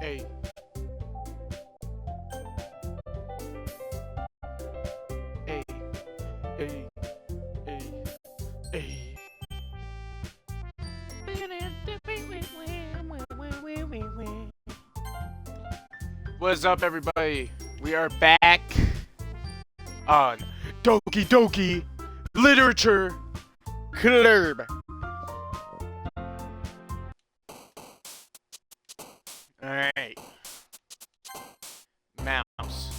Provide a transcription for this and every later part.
Hey. Hey. Hey. Hey. Hey. What's up, everybody? We are back on Doki Doki Literature Club. Alright. Mouse.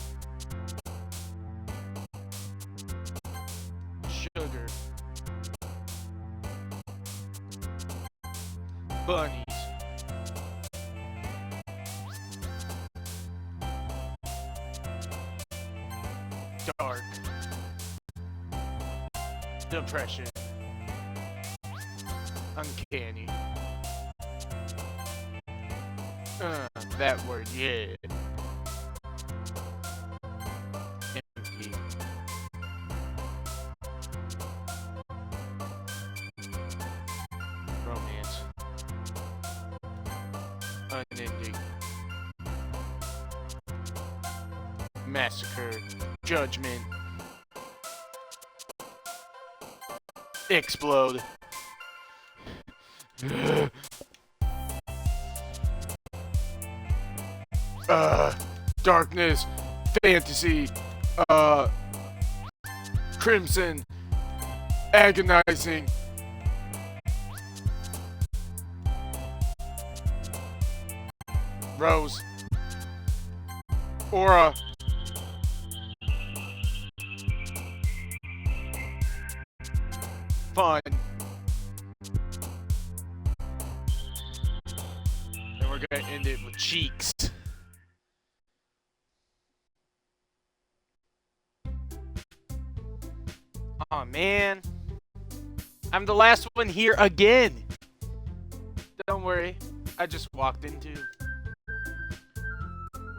Sugar. Bunnies. Dark. Depression. Uncanny. That word, yeah. Empty. Romance. Unending. Massacre. Judgment. Explode. Darkness. Fantasy. Crimson. Agonizing. Rose. Aura. Fun. And we're gonna end it with cheeks. Aw, man. I'm the last one here again. Don't worry. I just walked into.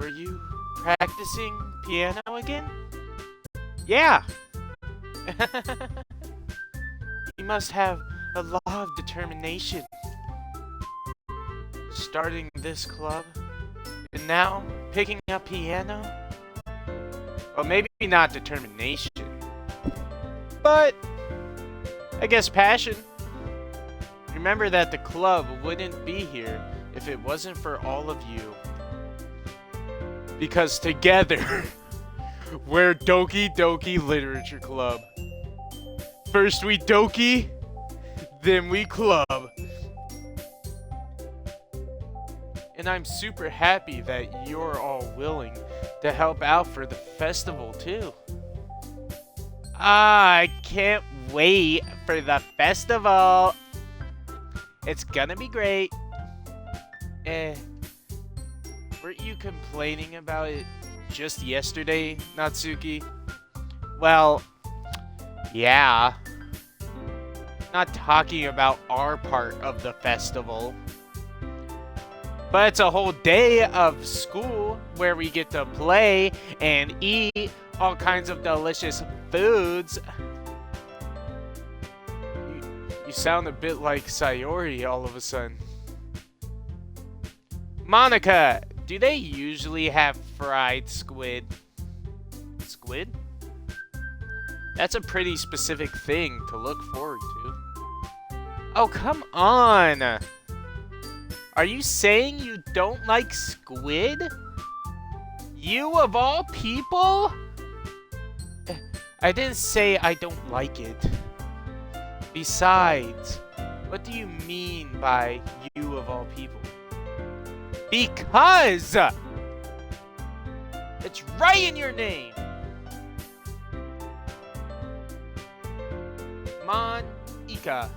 Were you practicing piano again? Yeah. You must have a lot of determination. Starting this club, and now picking up piano? Well, maybe not determination, but I guess passion. Remember that the club wouldn't be here if it wasn't for all of you. Because together, we're Doki Doki Literature Club. First we Doki, then we club. And I'm super happy that you're all willing to help out for the festival too. I can't wait for the festival. It's gonna be great. Weren't you complaining about it just yesterday, Natsuki? Well, yeah. Not talking about our part of the festival. But it's a whole day of school where we get to play and eat all kinds of delicious foods. You sound a bit like Sayori all of a sudden. Monica, do they usually have fried squid? Squid? That's a pretty specific thing to look forward to. Oh, come on! Are you saying you don't like squid? You of all people? I didn't say I don't like it. Besides, what do you mean by you of all people? Because! It's right in your name! Monica.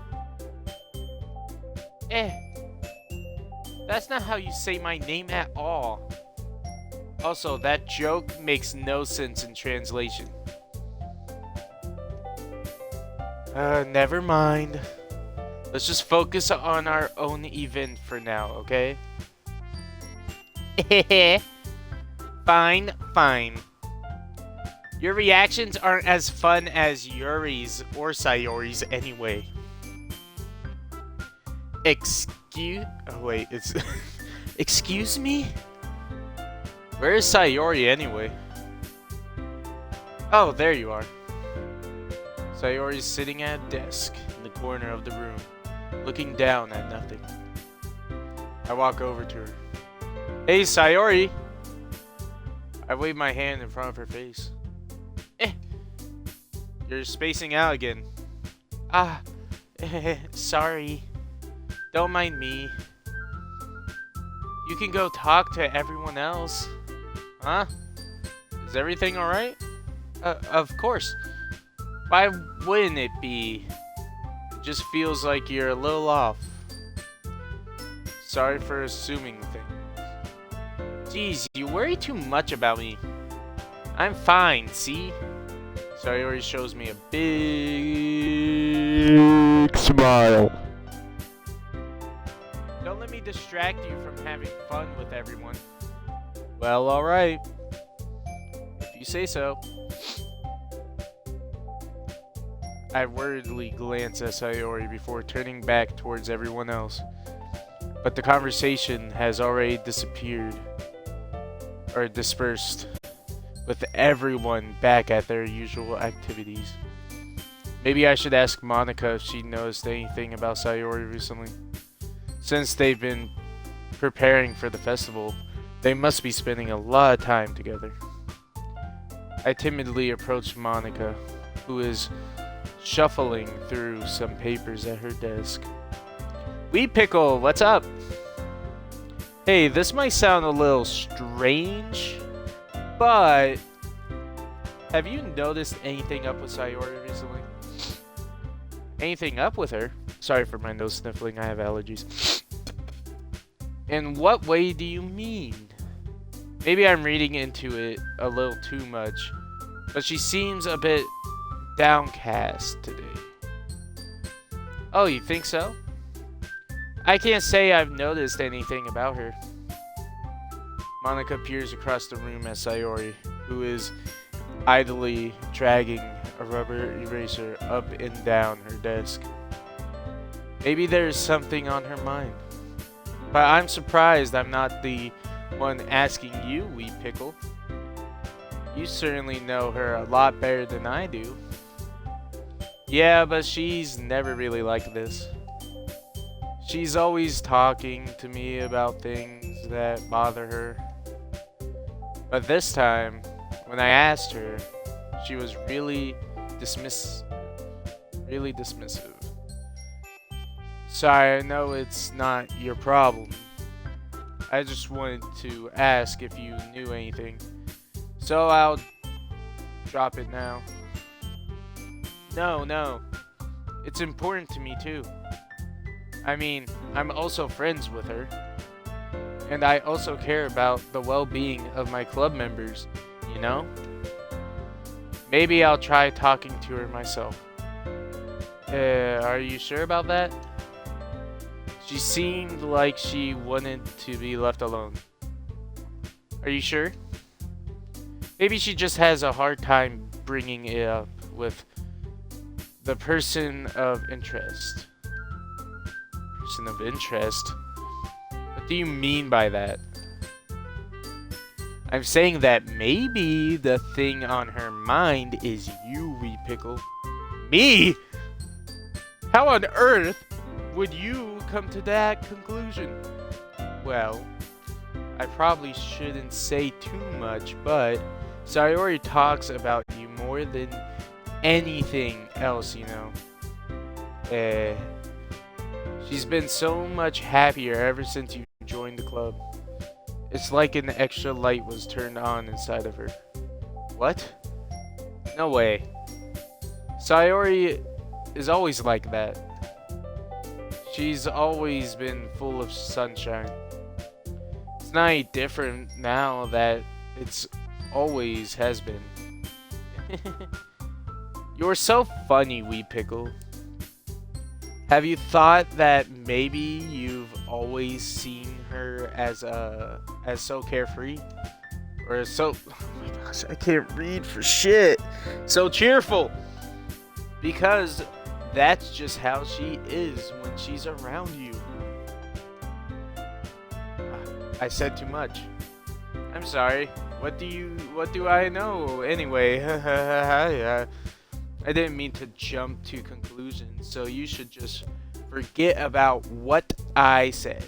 That's not how you say my name at all. Also, that joke makes no sense in translation. Never mind. Let's just focus on our own event for now, okay? Fine, fine. Your reactions aren't as fun as Yuri's or Sayori's anyway. Oh wait, it's... Excuse me? Where is Sayori anyway? Oh, there you are. Sayori's sitting at a desk in the corner of the room, looking down at nothing. I walk over to her. Hey, Sayori! I wave my hand in front of her face. You're spacing out again. Ah, sorry. Don't mind me. You can go talk to everyone else. Huh? Is everything alright? Of course. Why wouldn't it be? It just feels like you're a little off. Sorry for assuming things. Jeez, you worry too much about me. I'm fine, see? Sayori shows me a big smile. Don't let me distract you from having fun with everyone. Well, alright. If you say so. I worriedly glance at Sayori before turning back towards everyone else. But the conversation has already disappeared. Or dispersed. With everyone back at their usual activities. Maybe I should ask Monica if she noticed anything about Sayori recently. Since they've been preparing for the festival, they must be spending a lot of time together. I timidly approach Monica, who is shuffling through some papers at her desk. Wee Pickle, what's up? Hey, this might sound a little strange, but have you noticed anything up with Sayori recently? Anything up with her? Sorry for my nose sniffling, I have allergies. In what way do you mean? Maybe I'm reading into it a little too much, but she seems a bit downcast today. Oh, you think so? I can't say I've noticed anything about her. Monica peers across the room at Sayori, who is idly dragging a rubber eraser up and down her desk. Maybe there's something on her mind. But I'm surprised I'm not the one asking you, Wee Pickle. You certainly know her a lot better than I do. Yeah, but she's never really like this. She's always talking to me about things that bother her. But this time, when I asked her, she was really dismissive. Sorry, I know it's not your problem. I just wanted to ask if you knew anything. So I'll drop it now. No. It's important to me too. I mean, I'm also friends with her. And I also care about the well-being of my club members, you know? Maybe I'll try talking to her myself. Are you sure about that? She seemed like she wanted to be left alone. Are you sure? Maybe she just has a hard time bringing it up with the person of interest. Person of interest? What do you mean by that? I'm saying that maybe the thing on her mind is you, Wee Pickle. Me? How on earth would you come to that conclusion? Well, I probably shouldn't say too much, but Sayori talks about you more than anything else, you know. She's been so much happier ever since you joined the club. It's like an extra light was turned on inside of her. What? No way. Sayori is always like that. She's always been full of sunshine. It's not any different now that it's always has been. You're so funny, Wee Pickle. Have you thought that maybe you've always seen her as so carefree? Or so... Oh my gosh, I can't read for shit. So cheerful. Because that's just how she is when she's around you. I said too much. I'm sorry. What do I know anyway? I didn't mean to jump to conclusions, so you should just forget about what I said.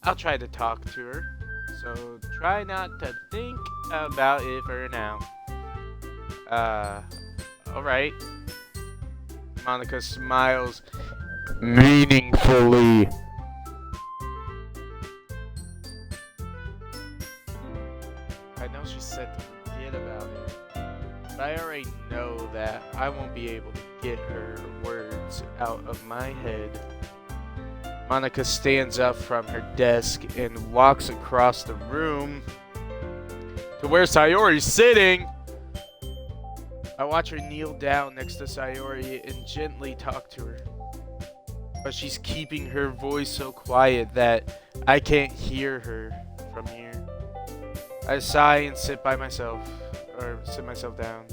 I'll try to talk to her, so try not to think about it for now. Alright. Monica smiles meaningfully. I know she said to forget about it, but I already know that I won't be able to get her words out of my head. Monica stands up from her desk and walks across the room to where Sayori's sitting. I watch her kneel down next to Sayori and gently talk to her. But she's keeping her voice so quiet that I can't hear her from here. I sigh and sit myself down.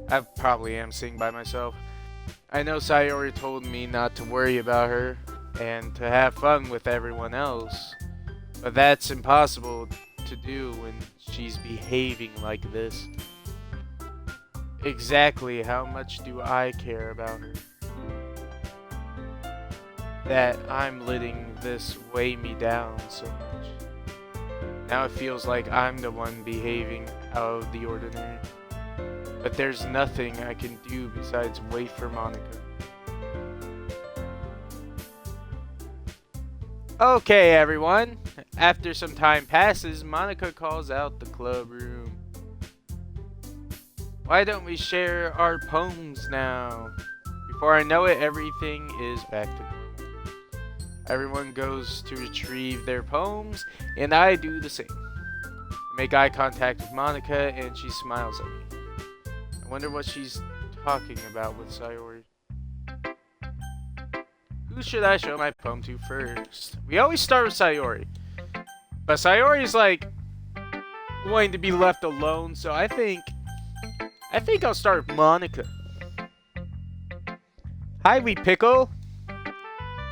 I probably am sitting by myself. I know Sayori told me not to worry about her and to have fun with everyone else, but that's impossible to do when she's behaving like this. Exactly how much do I care about her? That I'm letting this weigh me down so much. Now it feels like I'm the one behaving out of the ordinary. But there's nothing I can do besides wait for Monica. Okay, everyone. After some time passes, Monica calls out the club room. Why don't we share our poems now? Before I know it, everything is back to normal. Everyone goes to retrieve their poems, and I do the same. I make eye contact with Monica, and she smiles at me. I wonder what she's talking about with Sayori. Who should I show my poem to first? We always start with Sayori. But Sayori's like wanting to be left alone, so I think I'll start with Monica. Hi, Wee Pickle.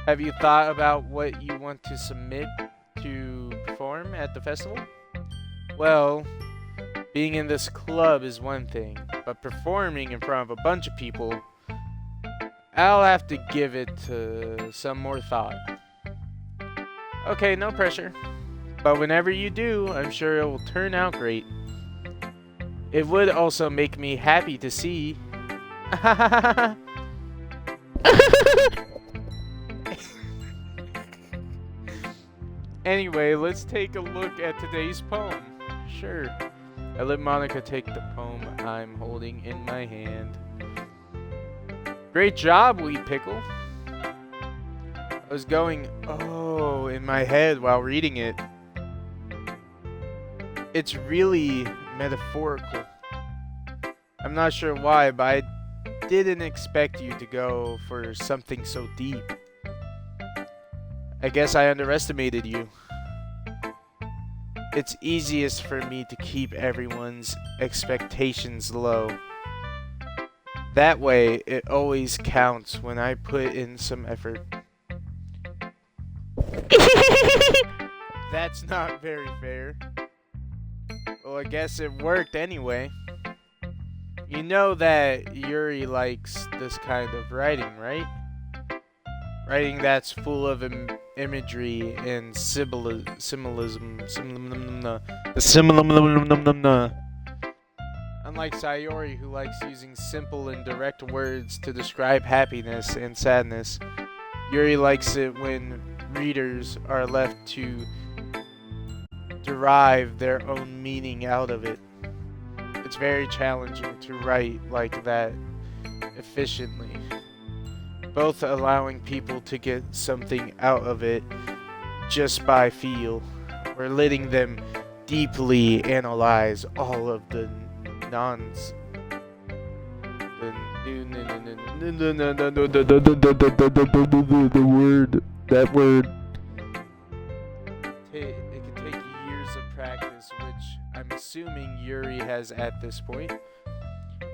Have you thought about what you want to submit to perform at the festival? Well, being in this club is one thing, but performing in front of a bunch of people, I'll have to give it some more thought. Okay, no pressure. But whenever you do, I'm sure it will turn out great. It would also make me happy to see. Anyway, let's take a look at today's poem. Sure. I let Monica take the poem I'm holding in my hand. Great job, Wee Pickle. I was going, oh, in my head while reading it. It's really metaphorical. I'm not sure why, but I didn't expect you to go for something so deep. I guess I underestimated you. It's easiest for me to keep everyone's expectations low. That way, it always counts when I put in some effort. That's not very fair. Well, I guess it worked anyway. You know that Yuri likes this kind of writing, right? Writing that's full of imagery and symbolism. Unlike Sayori, who likes using simple and direct words to describe happiness and sadness, Yuri likes it when readers are left to derive their own meaning out of it. It's very challenging to write like that efficiently, both allowing people to get something out of it just by feel, or letting them deeply analyze all of the nonsense. That word. It can take years of practice, which I'm assuming Yuri has at this point.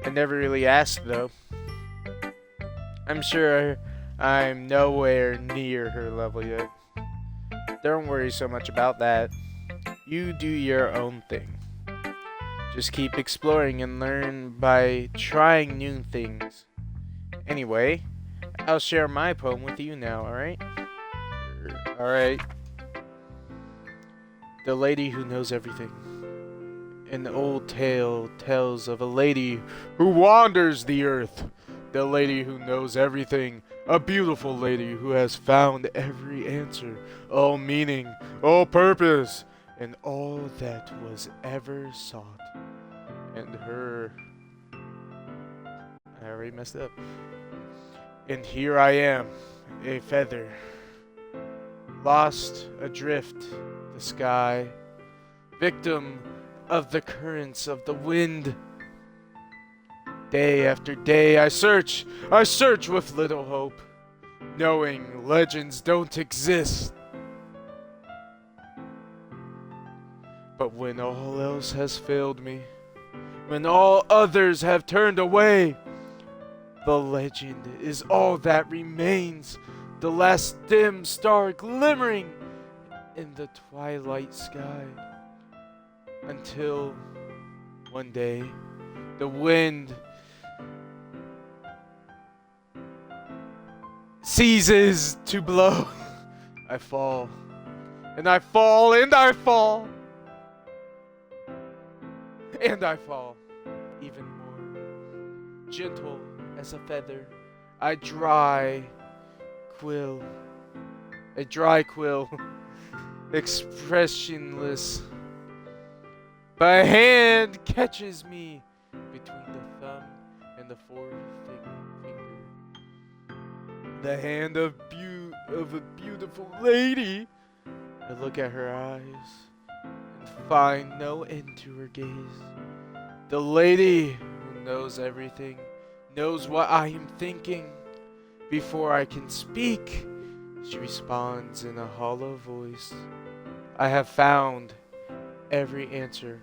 I never really asked though. I'm sure I'm nowhere near her level yet. Don't worry so much about that. You do your own thing. Just keep exploring and learn by trying new things. Anyway, I'll share my poem with you now, alright? Alright. The Lady Who Knows Everything. An old tale tells of a lady who wanders the earth. The lady who knows everything. A beautiful lady who has found every answer, all meaning, all purpose, and all that was ever sought. And her... I already messed up. And here I am, a feather, lost adrift the sky, victim of the currents of the wind. Day after day I search with little hope, knowing legends don't exist. But when all else has failed me, when all others have turned away, the legend is all that remains, the last dim star glimmering in the twilight sky. Until one day, the wind ceases to blow. I fall, and I fall, and I fall, and I fall, even more gentle as a feather. A dry quill, expressionless. But a hand catches me between the thumb and the fourth finger. The hand of a beautiful lady. I look at her eyes and find no end to her gaze. The lady who knows everything, knows what I am thinking. Before I can speak, she responds in a hollow voice. I have found every answer,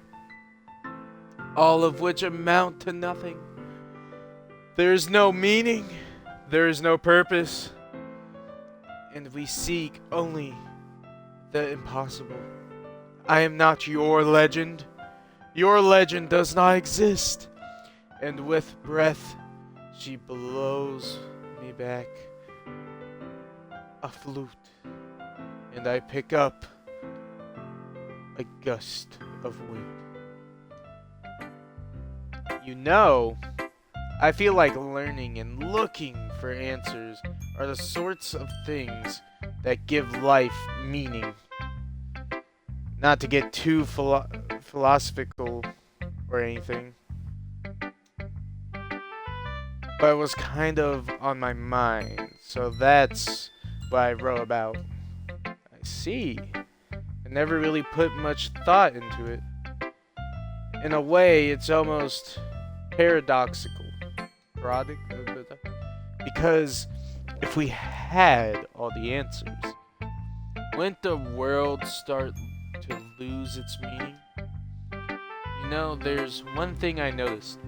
all of which amount to nothing. There is no meaning, there is no purpose, and we seek only the impossible. I am not your legend. Your legend does not exist. And with breath, she blows me back a flute, and I pick up a gust of wind. You know, I feel like learning and looking for answers are the sorts of things that give life meaning. Not to get too philosophical or anything, but it was kind of on my mind, so that's what I wrote about. I see. I never really put much thought into it. In a way, it's almost paradoxical. Because if we had all the answers, wouldn't the world start to lose its meaning? You know, there's one thing I noticed.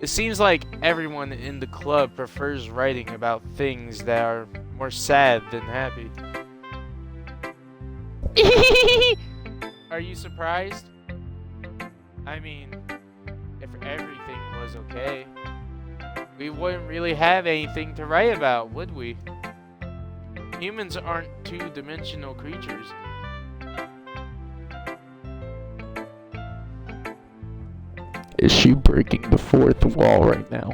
It seems like everyone in the club prefers writing about things that are more sad than happy. Are you surprised? I mean, if everything was okay, we wouldn't really have anything to write about, would we? Humans aren't two-dimensional creatures. Is she breaking the fourth wall right now?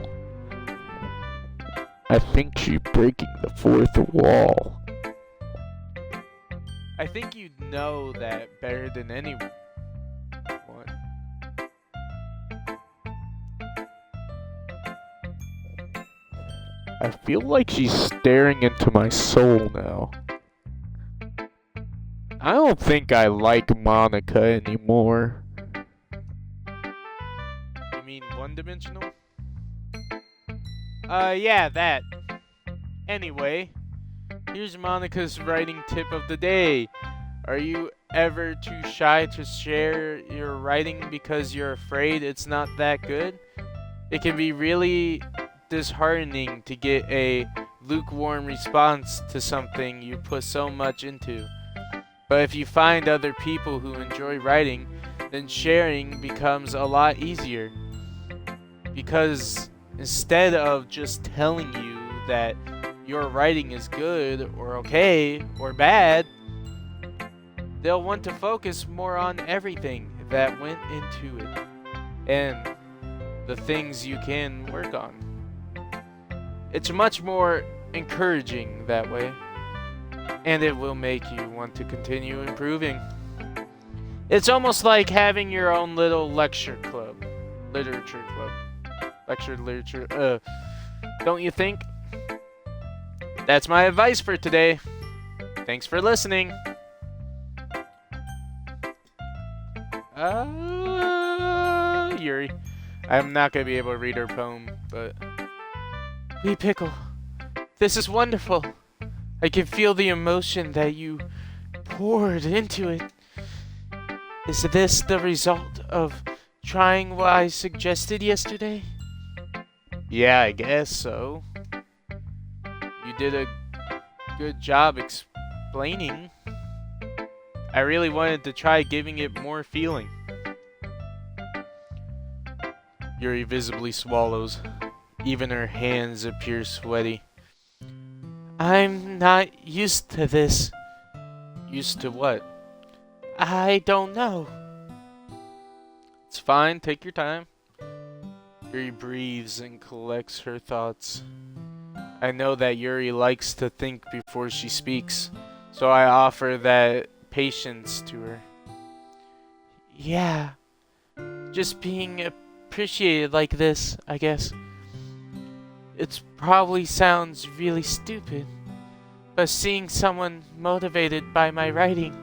I think she's breaking the fourth wall. I think you'd know that better than anyone. I feel like she's staring into my soul now. I don't think I like Monica anymore. You mean one-dimensional? Yeah, that. Anyway, here's Monica's writing tip of the day. Are you ever too shy to share your writing because you're afraid it's not that good? It can be really disheartening to get a lukewarm response to something you put so much into. But if you find other people who enjoy writing, then sharing becomes a lot easier. Because instead of just telling you that your writing is good or okay or bad, they'll want to focus more on everything that went into it and the things you can work on. It's much more encouraging that way, and it will make you want to continue improving. It's almost like having your own little literature club. Literature, don't you think? That's my advice for today. Thanks for listening. Yuri. I'm not going to be able to read her poem, but... Wee Pickle, this is wonderful. I can feel the emotion that you poured into it. Is this the result of trying what I suggested yesterday? Yeah, I guess so. You did a good job explaining. I really wanted to try giving it more feeling. Yuri visibly swallows. Even her hands appear sweaty. I'm not used to this. Used to what? I don't know. It's fine, take your time. Yuri breathes and collects her thoughts. I know that Yuri likes to think before she speaks, so I offer that patience to her. Yeah, just being appreciated like this, I guess. It probably sounds really stupid, but seeing someone motivated by my writing,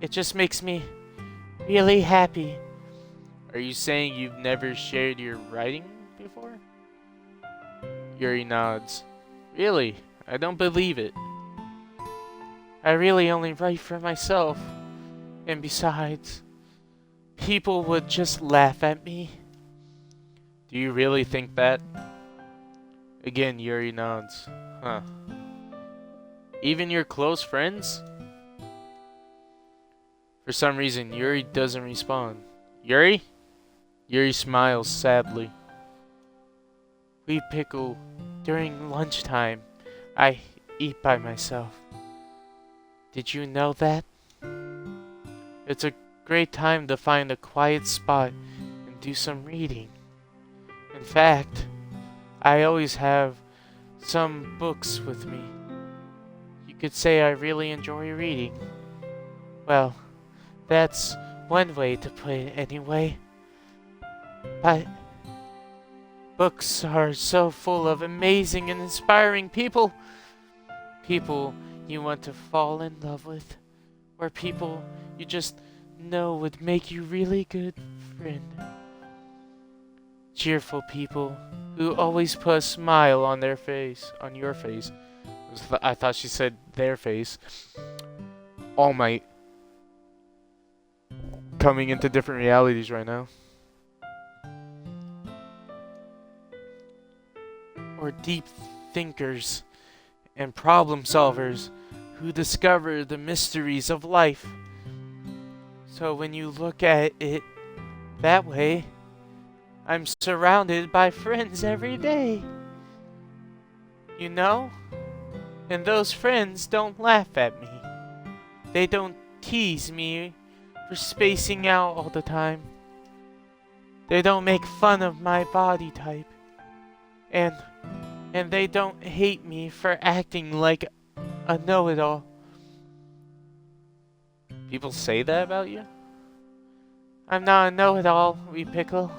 it just makes me really happy. Are you saying you've never shared your writing before? Yuri nods. Really? I don't believe it. I really only write for myself. And besides, people would just laugh at me. Do you really think that? Again, Yuri nods. Huh. Even your close friends? For some reason, Yuri doesn't respond. Yuri? Yuri smiles sadly. Wee Pickle, during lunchtime, I eat by myself. Did you know that? It's a great time to find a quiet spot and do some reading. In fact, I always have some books with me. You could say I really enjoy reading. Well, that's one way to put it anyway. But books are so full of amazing and inspiring people. People you want to fall in love with. Or people you just know would make you really good friend. Cheerful people who always put a smile on their face, on your face. I thought she said their face. All Might. Coming into different realities right now. Or deep thinkers and problem solvers who discover the mysteries of life. So when you look at it that way, I'm surrounded by friends every day. You know? And those friends don't laugh at me. They don't tease me for spacing out all the time. They don't make fun of my body type. And they don't hate me for acting like a know-it-all. People say that about you? I'm not a know-it-all, Wee Pickle.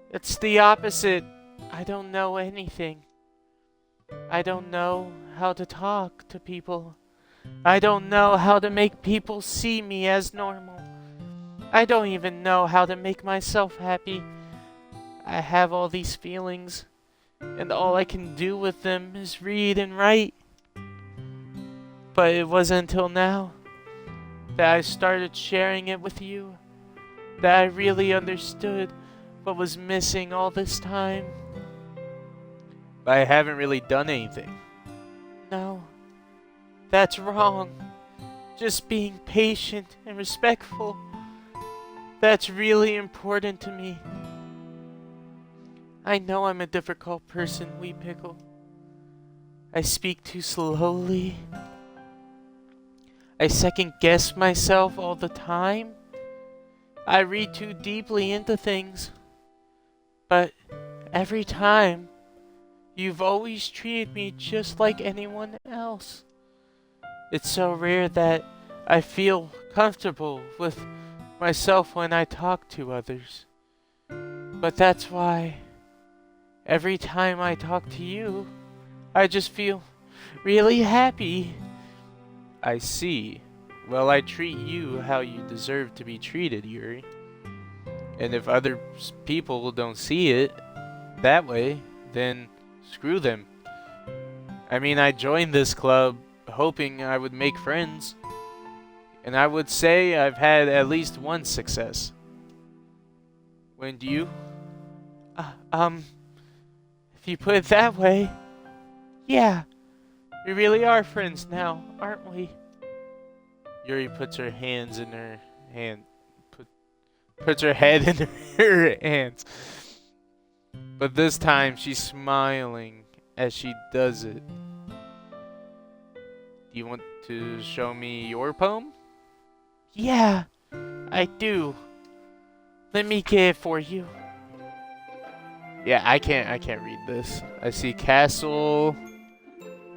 It's the opposite. I don't know anything. I don't know how to talk to people. I don't know how to make people see me as normal. I don't even know how to make myself happy. I have all these feelings, and all I can do with them is read and write. But it wasn't until now that I started sharing it with you that I really understood what was missing all this time. But I haven't really done anything. No, that's wrong. just being patient and respectful. That's really important to me. I know I'm a difficult person, Wee Pickle. I speak too slowly. I second guess myself all the time. I read too deeply into things. But every time, you've always treated me just like anyone else. It's so rare that I feel comfortable with myself when I talk to others. But that's why every time I talk to you, I just feel really happy. I see. Well, I treat you how you deserve to be treated, Yuri. And if other people don't see it that way, then screw them. I mean, I joined this club hoping I would make friends. And I would say I've had at least one success. When do you? If you put it that way, yeah. We really are friends now, aren't we? Yuri puts her hands in her hand. Puts her head in her hands. But this time she's smiling as she does it. Do you want to show me your poem? Yeah, I do. Let me get it for you. Yeah, I can't read this. I see castle.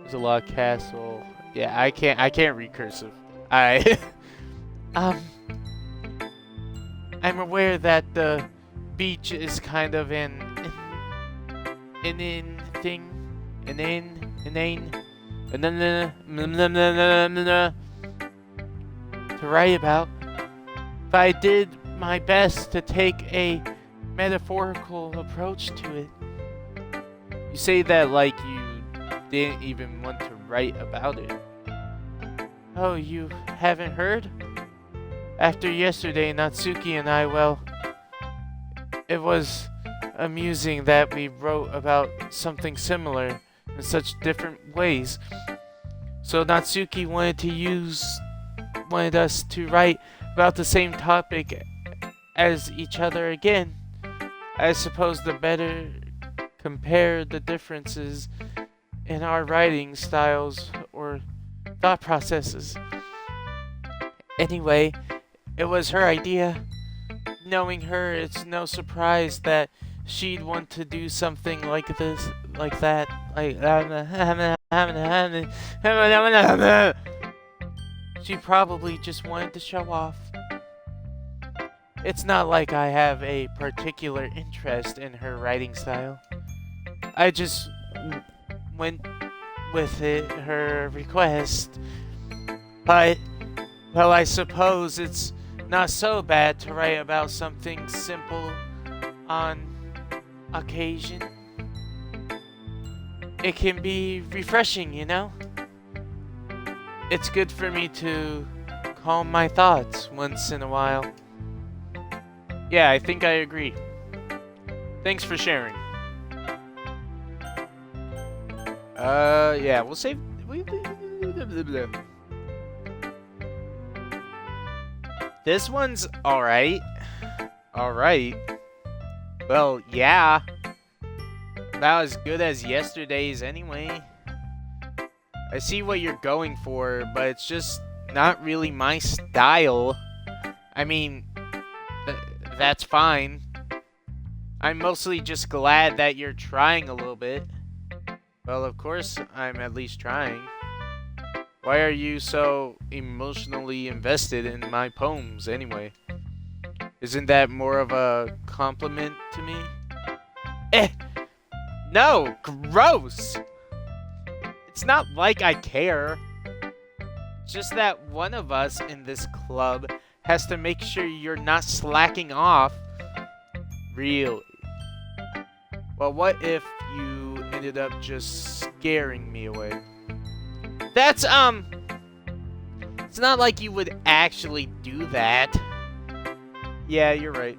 There's a lot of castle. Yeah, I can't read cursive. I'm aware that the beach is kind of an in thing, to write about. But I did my best to take a metaphorical approach to it. You say that like you didn't even want to write about it. Oh, you haven't heard? After yesterday, Natsuki and I, well, it was amusing that we wrote about something similar in such different ways. So Natsuki wanted us to write about the same topic as each other again. I suppose the better compare the differences in our writing styles or thought processes. Anyway, it was her idea. Knowing her, it's no surprise that she'd want to do something like this, like that, like she probably just wanted to show off. It's not like I have a particular interest in her writing style. I just went with it, her request. But, well, I suppose it's not so bad to write about something simple on occasion. It can be refreshing, you know? It's good for me to calm my thoughts once in a while. Yeah, I think I agree. Thanks for sharing. Yeah, we'll save... This one's alright. Alright. Well, yeah. About as good as yesterday's anyway. I see what you're going for, but it's just not really my style. I mean, that's fine. I'm mostly just glad that you're trying a little bit. Well, of course, I'm at least trying. Why are you so emotionally invested in my poems, anyway? Isn't that more of a compliment to me? No! Gross! It's not like I care. It's just that one of us in this club has to make sure you're not slacking off. Really? Well, what if you ended up just scaring me away? That's, it's not like you would actually do that. Yeah, you're right.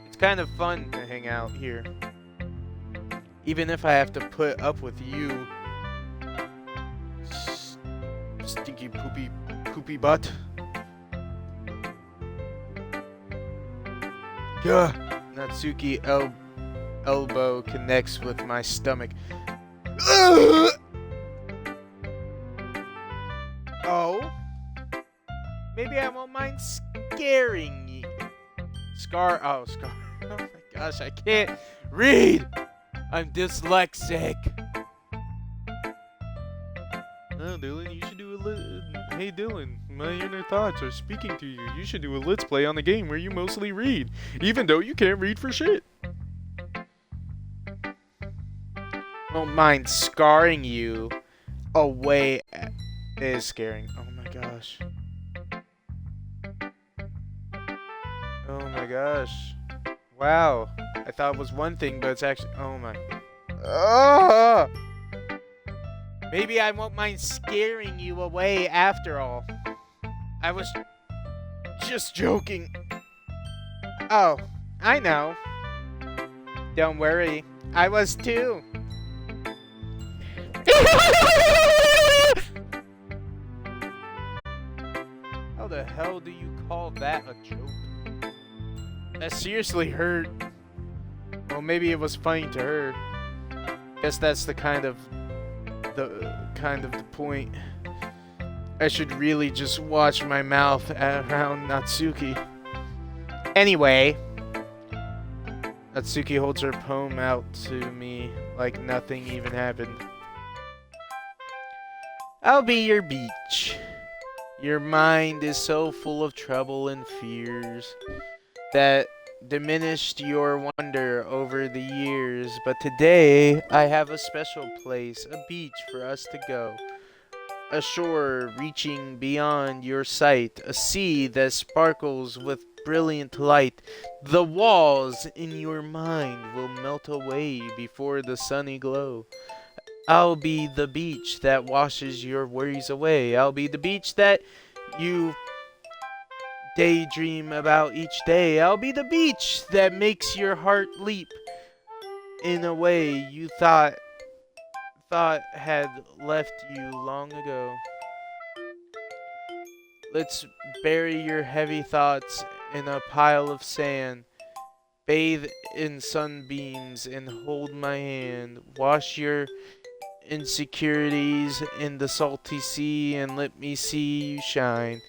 It's kind of fun to hang out here. Even if I have to put up with you. Stinky poopy poopy butt. Gah. Natsuki elbow connects with my stomach. Ugh! Oh? Maybe I won't mind scaring you. Scar. Oh, my gosh, I can't read. I'm dyslexic. Oh, Dylan, you should do a Hey, Dylan, my inner thoughts are speaking to you. You should do a Let's Play on the game where you mostly read, even though you can't read for shit. Won't mind scarring you away. It is scaring. Oh my gosh. Oh my gosh. Wow. I thought it was one thing, but it's actually... Oh my... Ah! Maybe I won't mind scaring you away after all. I was just joking. Oh, I know. Don't worry. I was too. How the hell do you call that a joke? That seriously hurt. Well, maybe it was funny to her. Guess that's the kind of the point. I should really just watch my mouth around Natsuki. Anyway, Natsuki holds her poem out to me like nothing even happened. I'll be your beach. Your mind is so full of trouble and fears that diminished your wonder over the years, but today I have a special place, a beach for us to go. A shore reaching beyond your sight, a sea that sparkles with brilliant light. The walls in your mind will melt away before the sunny glow. I'll be the beach that washes your worries away. I'll be the beach that you daydream about each day. I'll be the beach that makes your heart leap in a way you thought had left you long ago. Let's bury your heavy thoughts in a pile of sand. Bathe in sunbeams and hold my hand. Wash your insecurities in the salty sea and let me see you shine.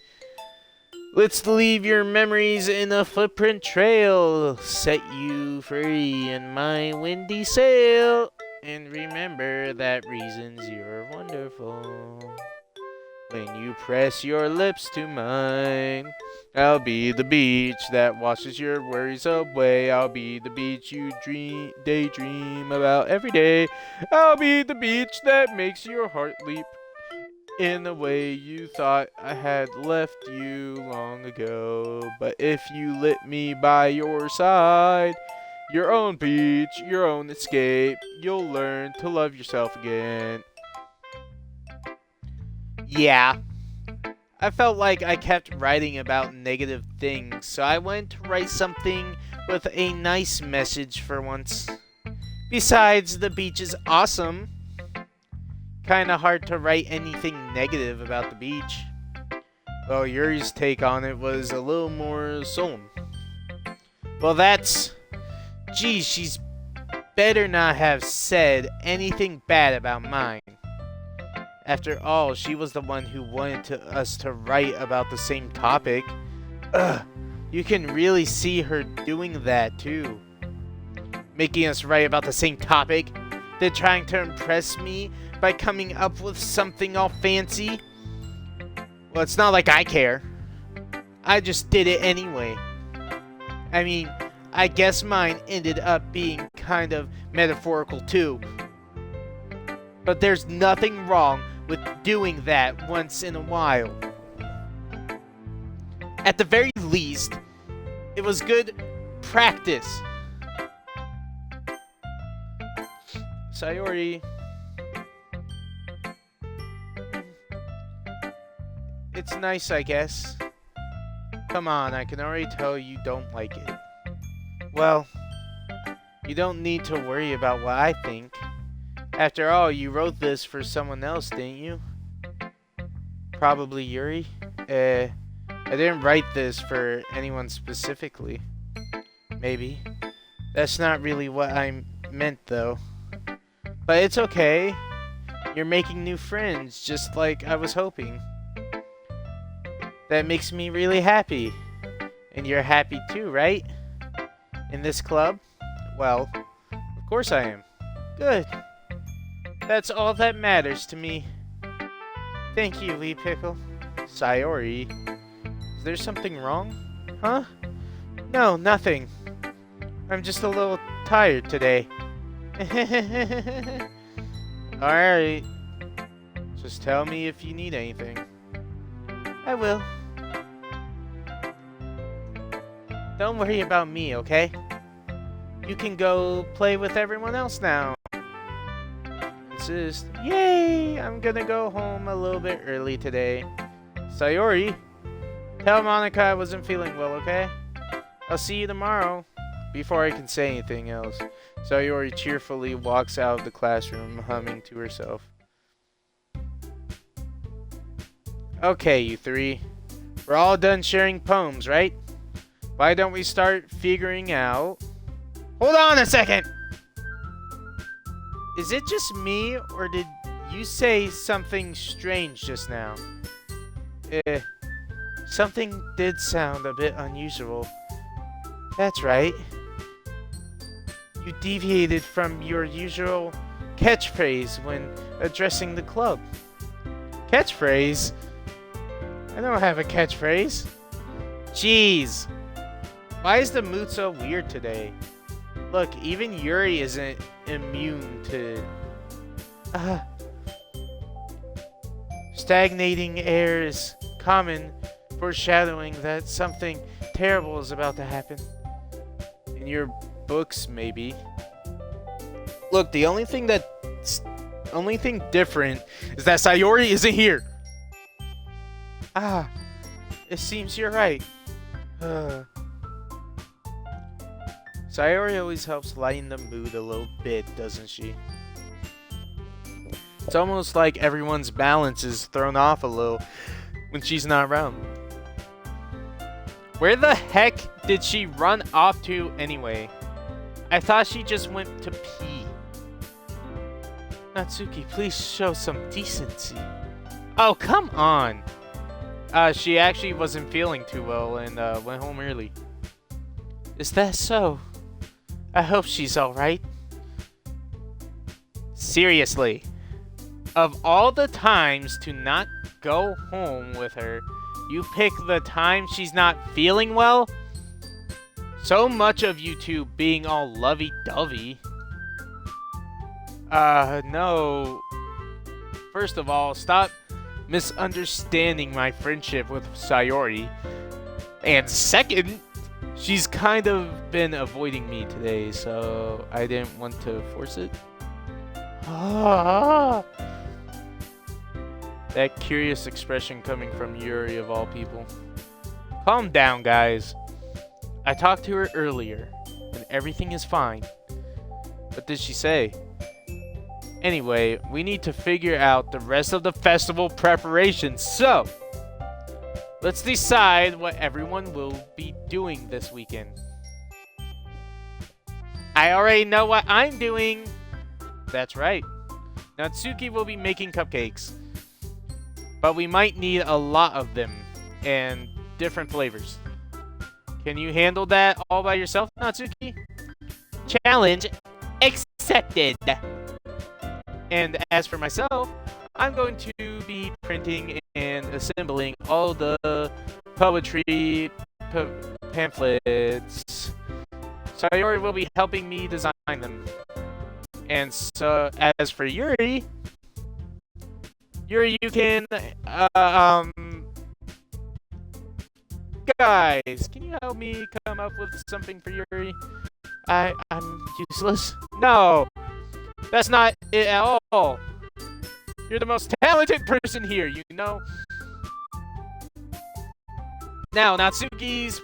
Let's leave your memories in a footprint trail. Set you free in my windy sail. And remember that reasons you're wonderful. When you press your lips to mine, I'll be the beach that washes your worries away. I'll be the beach you daydream about every day. I'll be the beach that makes your heart leap in a way you thought I had left you long ago. But if you let me by your side, your own beach, your own escape, you'll learn to love yourself again. Yeah. I felt like I kept writing about negative things, so I went to write something with a nice message for once. Besides, the beach is awesome. Kinda hard to write anything negative about the beach. Well, Yuri's take on it was a little more solemn. Well, geez, she's better not have said anything bad about mine. After all, she was the one who wanted us to write about the same topic. Ugh, you can really see her doing that too. Making us write about the same topic, then trying to impress me by coming up with something all fancy. Well, it's not like I care. I just did it anyway. I mean, I guess mine ended up being kind of metaphorical too. But there's nothing wrong with doing that once in a while. At the very least, it was good practice. Sayori. It's nice, I guess. Come on, I can already tell you don't like it. Well, you don't need to worry about what I think. After all, you wrote this for someone else, didn't you? Probably Yuri. I didn't write this for anyone specifically. Maybe. That's not really what I meant, though. But it's okay. You're making new friends, just like I was hoping. That makes me really happy. And you're happy too, right? In this club? Well, of course I am. Good. That's all that matters to me. Thank you, Lee Pickle. Sayori. Is there something wrong? Huh? No, nothing. I'm just a little tired today. Alright. Just tell me if you need anything. I will. Don't worry about me, okay? You can go play with everyone else now. Insist. Yay! I'm gonna go home a little bit early today. Sayori, tell Monica I wasn't feeling well, okay? I'll see you tomorrow. Before I can say anything else, Sayori cheerfully walks out of the classroom, humming to herself. Okay, you three. We're all done sharing poems, right? Why don't we start figuring out... Hold on a second! Is it just me, or did you say something strange just now? Something did sound a bit unusual. That's right. You deviated from your usual catchphrase when addressing the club. Catchphrase? I don't have a catchphrase. Jeez. Why is the mood so weird today? Look, even Yuri isn't immune to... Stagnating air is common, foreshadowing that something terrible is about to happen. In your books, maybe. Look, the only thing different is that Sayori isn't here. It seems you're right. Sayori always helps lighten the mood a little bit, doesn't she? It's almost like everyone's balance is thrown off a little when she's not around. Where the heck did she run off to anyway? I thought she just went to pee. Natsuki, please show some decency. Oh, come on. She actually wasn't feeling too well and went home early. Is that so? I hope she's alright. Seriously. Of all the times to not go home with her, you pick the time she's not feeling well? So much of you two being all lovey-dovey. No. First of all, stop misunderstanding my friendship with Sayori. And second, she's kind of been avoiding me today, so I didn't want to force it. That curious expression coming from Yuri of all people. Calm down, guys. I talked to her earlier, and everything is fine. What did she say? Anyway, we need to figure out the rest of the festival preparations, so let's decide what everyone will be doing this weekend. I already know what I'm doing. That's right. Natsuki will be making cupcakes. But we might need a lot of them and different flavors. Can you handle that all by yourself, Natsuki? Challenge accepted. And as for myself, I'm going to be printing and assembling all the poetry pamphlets. Sayori will be helping me design them. And so, as for Yuri, you can, guys, can you help me come up with something for Yuri? I'm useless. No, that's not it at all. You're the most talented person here, you know? Now, Natsuki's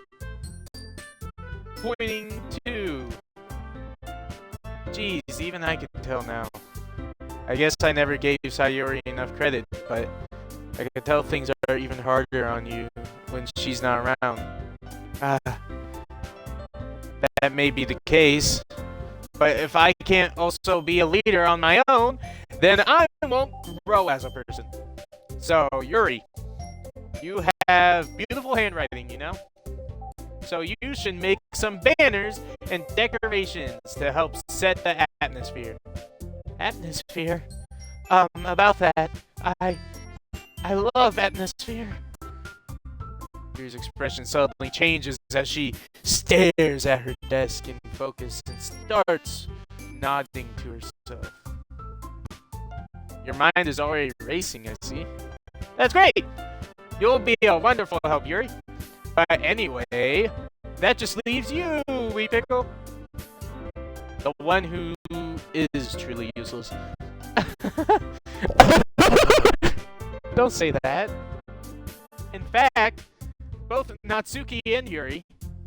pointing to... Jeez, even I can tell now. I guess I never gave Sayori enough credit, but I can tell things even harder on you when she's not around. That may be the case, but if I can't also be a leader on my own, then I won't grow as a person. So, Yuri, you have beautiful handwriting, you know? So you should make some banners and decorations to help set the atmosphere. Atmosphere? About that, I love atmosphere. Yuri's expression suddenly changes as she stares at her desk in focus and starts nodding to herself. Your mind is already racing, I see. That's great! You'll be a wonderful help, Yuri. But anyway, that just leaves you, Wee Pickle. The one who is truly useless. Don't say that. In fact, both Natsuki and Yuri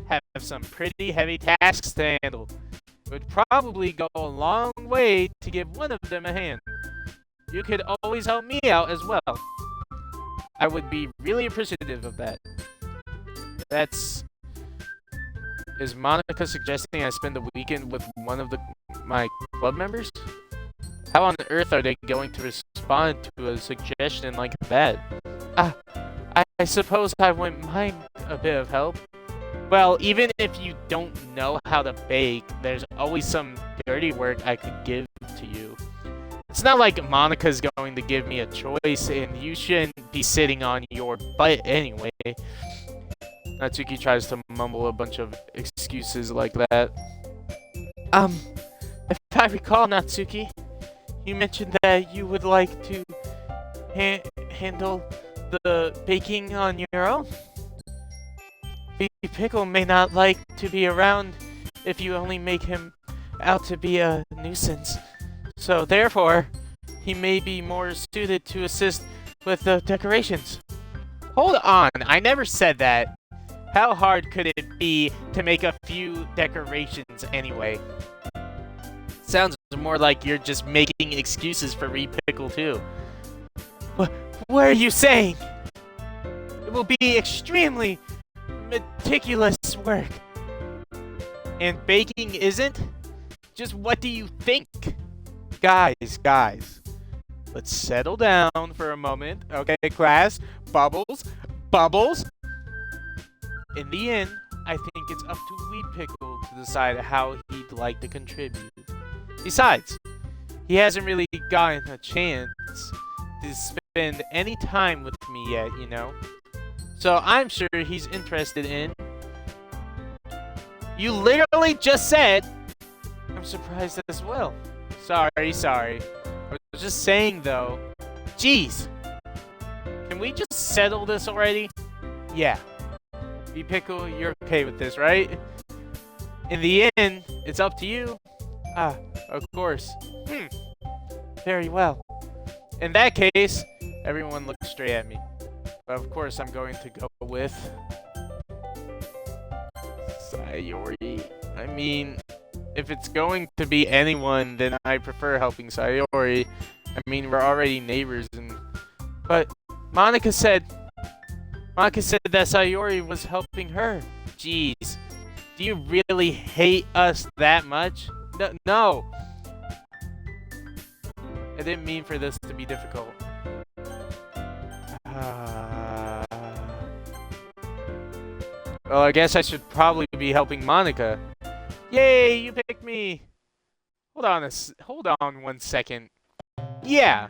have some pretty heavy tasks to handle. It would probably go a long way to give one of them a hand. You could always help me out as well. I would be really appreciative of that. Is Monica suggesting I spend the weekend with one of my club members? How on earth are they going to respond to a suggestion like that? I suppose I wouldn't mind a bit of help. Well, even if you don't know how to bake, there's always some dirty work I could give to you. It's not like Monica's going to give me a choice, and you shouldn't be sitting on your butt anyway. Natsuki tries to mumble a bunch of excuses like that. If I recall, Natsuki, you mentioned that you would like to handle the baking on your own? Wee Pickle may not like to be around if you only make him out to be a nuisance. So therefore, he may be more suited to assist with the decorations. Hold on, I never said that. How hard could it be to make a few decorations anyway? Sounds more like you're just making excuses for Wee Pickle too. What are you saying? It will be extremely meticulous work. And baking isn't? Just what do you think? Guys, let's settle down for a moment. Okay, class? Bubbles? In the end, I think it's up to Wee Pickle to decide how he'd like to contribute. Besides, he hasn't really gotten a chance to spend any time with me yet, you know? So I'm sure he's interested in... You literally just said... I'm surprised as well. Sorry. I was just saying, though. Jeez. Can we just settle this already? Yeah. Wee Pickle, you're okay with this, right? In the end, it's up to you. Of course. Very well. In that case, everyone looks straight at me. But of course, I'm going to go with... Sayori. I mean, if it's going to be anyone, then I prefer helping Sayori. I mean, we're already neighbors, But Monica said that Sayori was helping her. Jeez. Do you really hate us that much? No. I didn't mean for this to be difficult. Well, I guess I should probably be helping Monica. Yay, you picked me. Hold on 1 second. Yeah.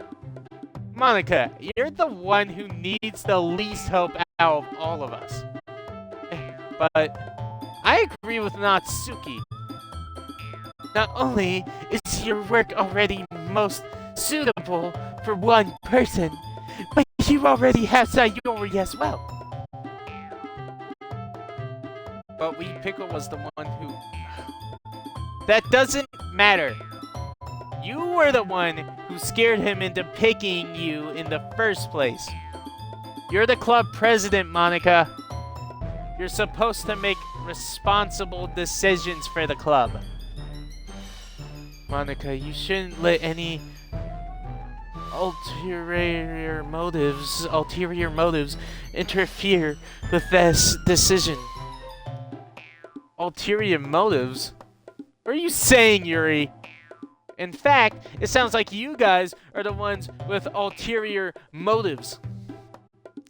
Monica, you're the one who needs the least help out of all of us. But I agree with Natsuki. Not only is your work already most suitable for one person, but you already have Sayori as well. But Wee Pickle was the one who... That doesn't matter. You were the one who scared him into picking you in the first place. You're the club president, Monica. You're supposed to make responsible decisions for the club. Monica, you shouldn't let any ulterior motives interfere with this decision. Ulterior motives? What are you saying, Yuri? In fact, it sounds like you guys are the ones with ulterior motives.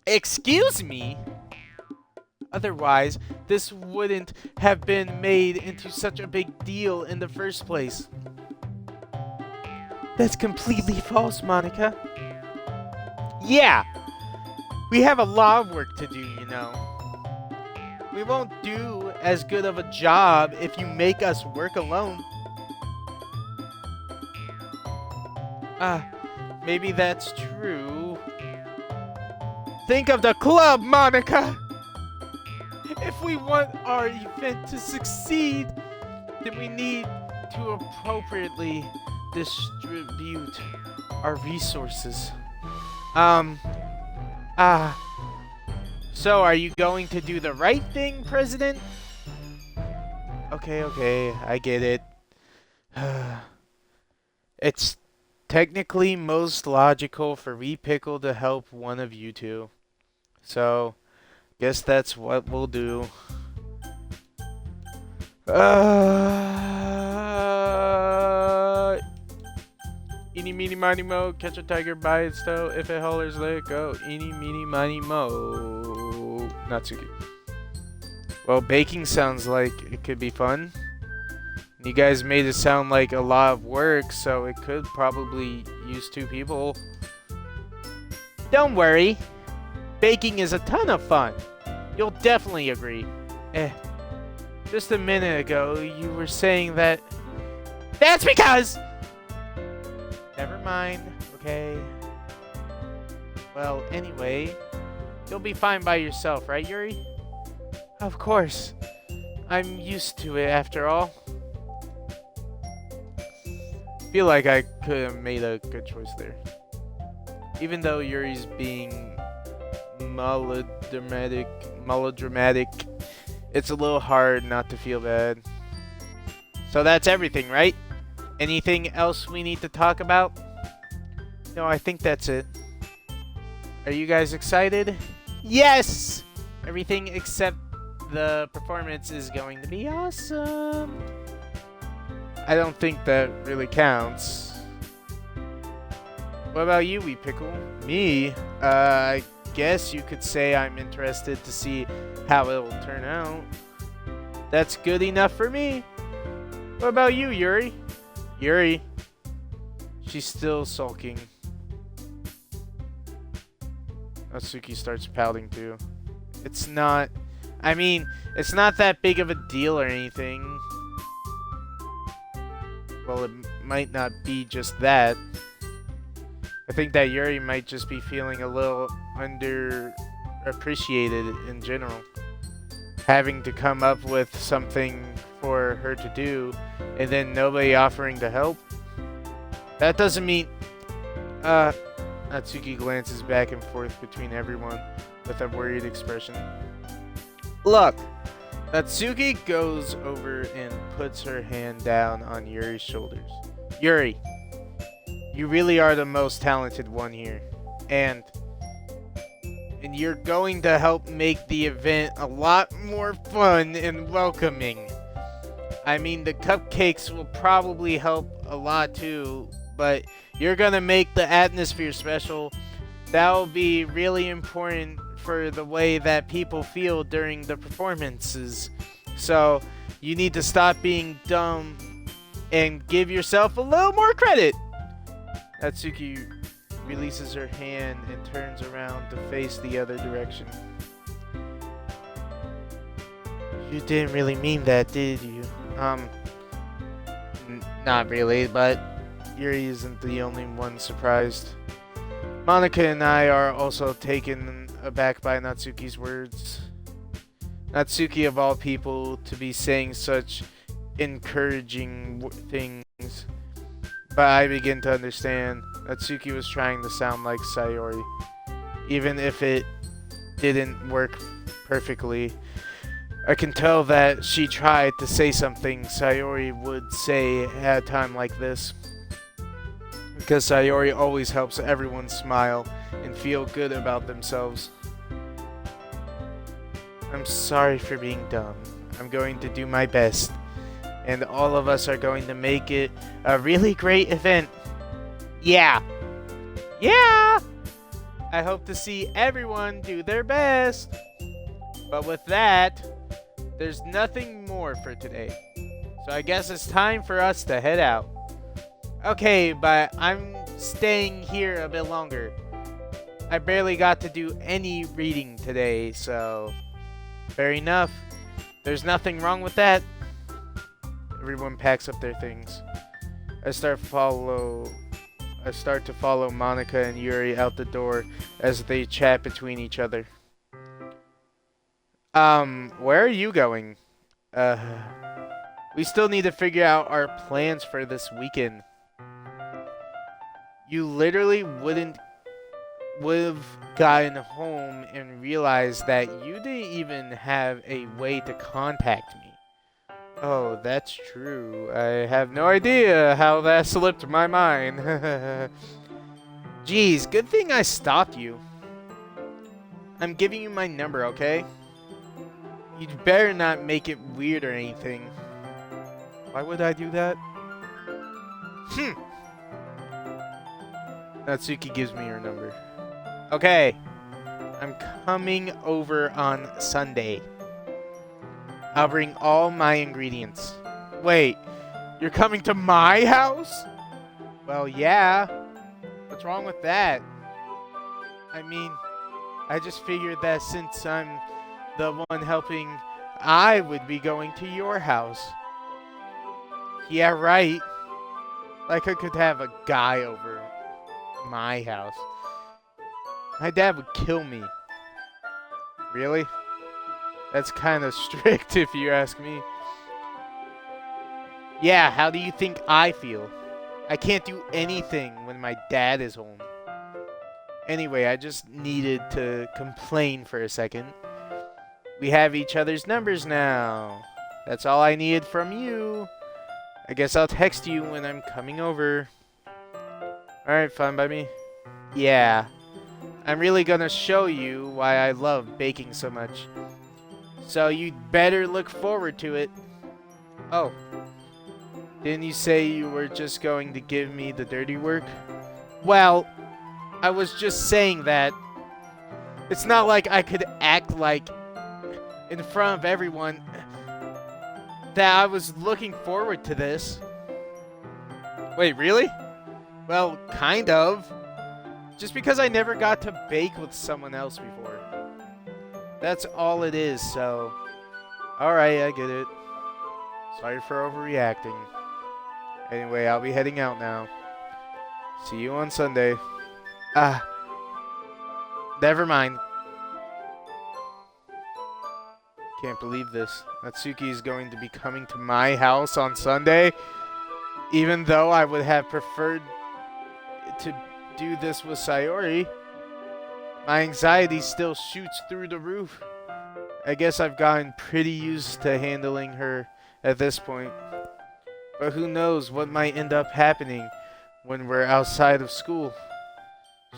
Excuse me? Otherwise, this wouldn't have been made into such a big deal in the first place. That's completely false, Monica. Yeah, we have a lot of work to do, you know. We won't do as good of a job if you make us work alone. Maybe that's true. Think of the club, Monica! If we want our event to succeed, then we need to appropriately distribute our resources. So are you going to do the right thing, President? Okay, I get it. It's technically most logical for Pickle to help one of you two. So, guess that's what we'll do. Eeny, meeny, miny, mo. Catch a tiger by its toe. If it hollers, let it go. Eeny, meeny, miny, mo. Natsuki. Well, baking sounds like it could be fun. You guys made it sound like a lot of work, so it could probably use 2 people. Don't worry. Baking is a ton of fun. You'll definitely agree. Just a minute ago, you were saying that... That's because... Never mind, okay? Well, anyway, you'll be fine by yourself, right, Yuri? Of course. I'm used to it, after all. Feel like I could have made a good choice there. Even though Yuri's being melodramatic, it's a little hard not to feel bad. So that's everything, right? Anything else we need to talk about? No, I think that's it. Are you guys excited? Yes! Everything except the performance is going to be awesome. I don't think that really counts. What about you, Wee Pickle? Me? I guess you could say I'm interested to see how it'll turn out. That's good enough for me. What about you, Yuri? Yuri? She's still sulking. Natsuki starts pouting too. It's not that big of a deal or anything. Well, it might not be just that. I think that Yuri might just be feeling a little underappreciated in general. Having to come up with something for her to do, and then nobody offering to help. That doesn't mean... Natsuki glances back and forth between everyone with a worried expression. Look! Natsuki goes over and puts her hand down on Yuri's shoulders. Yuri, you really are the most talented one here. And you're going to help make the event a lot more fun and welcoming. I mean, the cupcakes will probably help a lot too, but you're gonna make the atmosphere special. That'll be really important for the way that people feel during the performances. So you need to stop being dumb and give yourself a little more credit. Natsuki releases her hand and turns around to face the other direction. You didn't really mean that, did you? Not really, but Yuri isn't the only one surprised. Monica and I are also taken aback by Natsuki's words. Natsuki, of all people, to be saying such encouraging things. But I begin to understand. Natsuki was trying to sound like Sayori. Even if it didn't work perfectly. I can tell that she tried to say something Sayori would say at a time like this. because Sayori always helps everyone smile and feel good about themselves. I'm sorry for being dumb. I'm going to do my best, and all of us are going to make it a really great event. Yeah. Yeah! I hope to see everyone do their best. But with that, there's nothing more for today. So I guess it's time for us to head out. Okay, but I'm staying here a bit longer. I barely got to do any reading today, so fair enough. There's nothing wrong with that. Everyone packs up their things. I start to follow Monica and Yuri out the door as they chat between each other. Where are you going? We still need to figure out our plans for this weekend. You literally would have gotten home and realized that you didn't even have a way to contact me. Oh, that's true. I have no idea how that slipped my mind. Geez, good thing I stopped you. I'm giving you my number, okay? You'd better not make it weird or anything. Why would I do that? Natsuki gives me her number. Okay. I'm coming over on Sunday. I'll bring all my ingredients. Wait, you're coming to my house? Well, yeah. What's wrong with that? I mean, I just figured that since I'm the one helping, I would be going to your house. Yeah, right. Like I could have a guy over my house. My dad would kill me. Really? That's kind of strict if you ask me. Yeah, how do you think I feel? I can't do anything when my dad is home. Anyway, I just needed to complain for a second. We have each other's numbers now. That's all I needed from you. I guess I'll text you when I'm coming over. Alright, fine by me. Yeah. I'm really gonna show you why I love baking so much. So you'd better look forward to it. Oh. Didn't you say you were just going to give me the dirty work? Well, I was just saying that. It's not like I could act like, in front of everyone, that I was looking forward to this. Wait, really? Well, kind of. Just because I never got to bake with someone else before. That's all it is, so... Alright, I get it. Sorry for overreacting. Anyway, I'll be heading out now. See you on Sunday. Never mind. Can't believe this. Natsuki is going to be coming to my house on Sunday. Even though I would have preferred to do this with Sayori. My anxiety still shoots through the roof. I guess I've gotten pretty used to handling her at this point. But who knows what might end up happening when we're outside of school.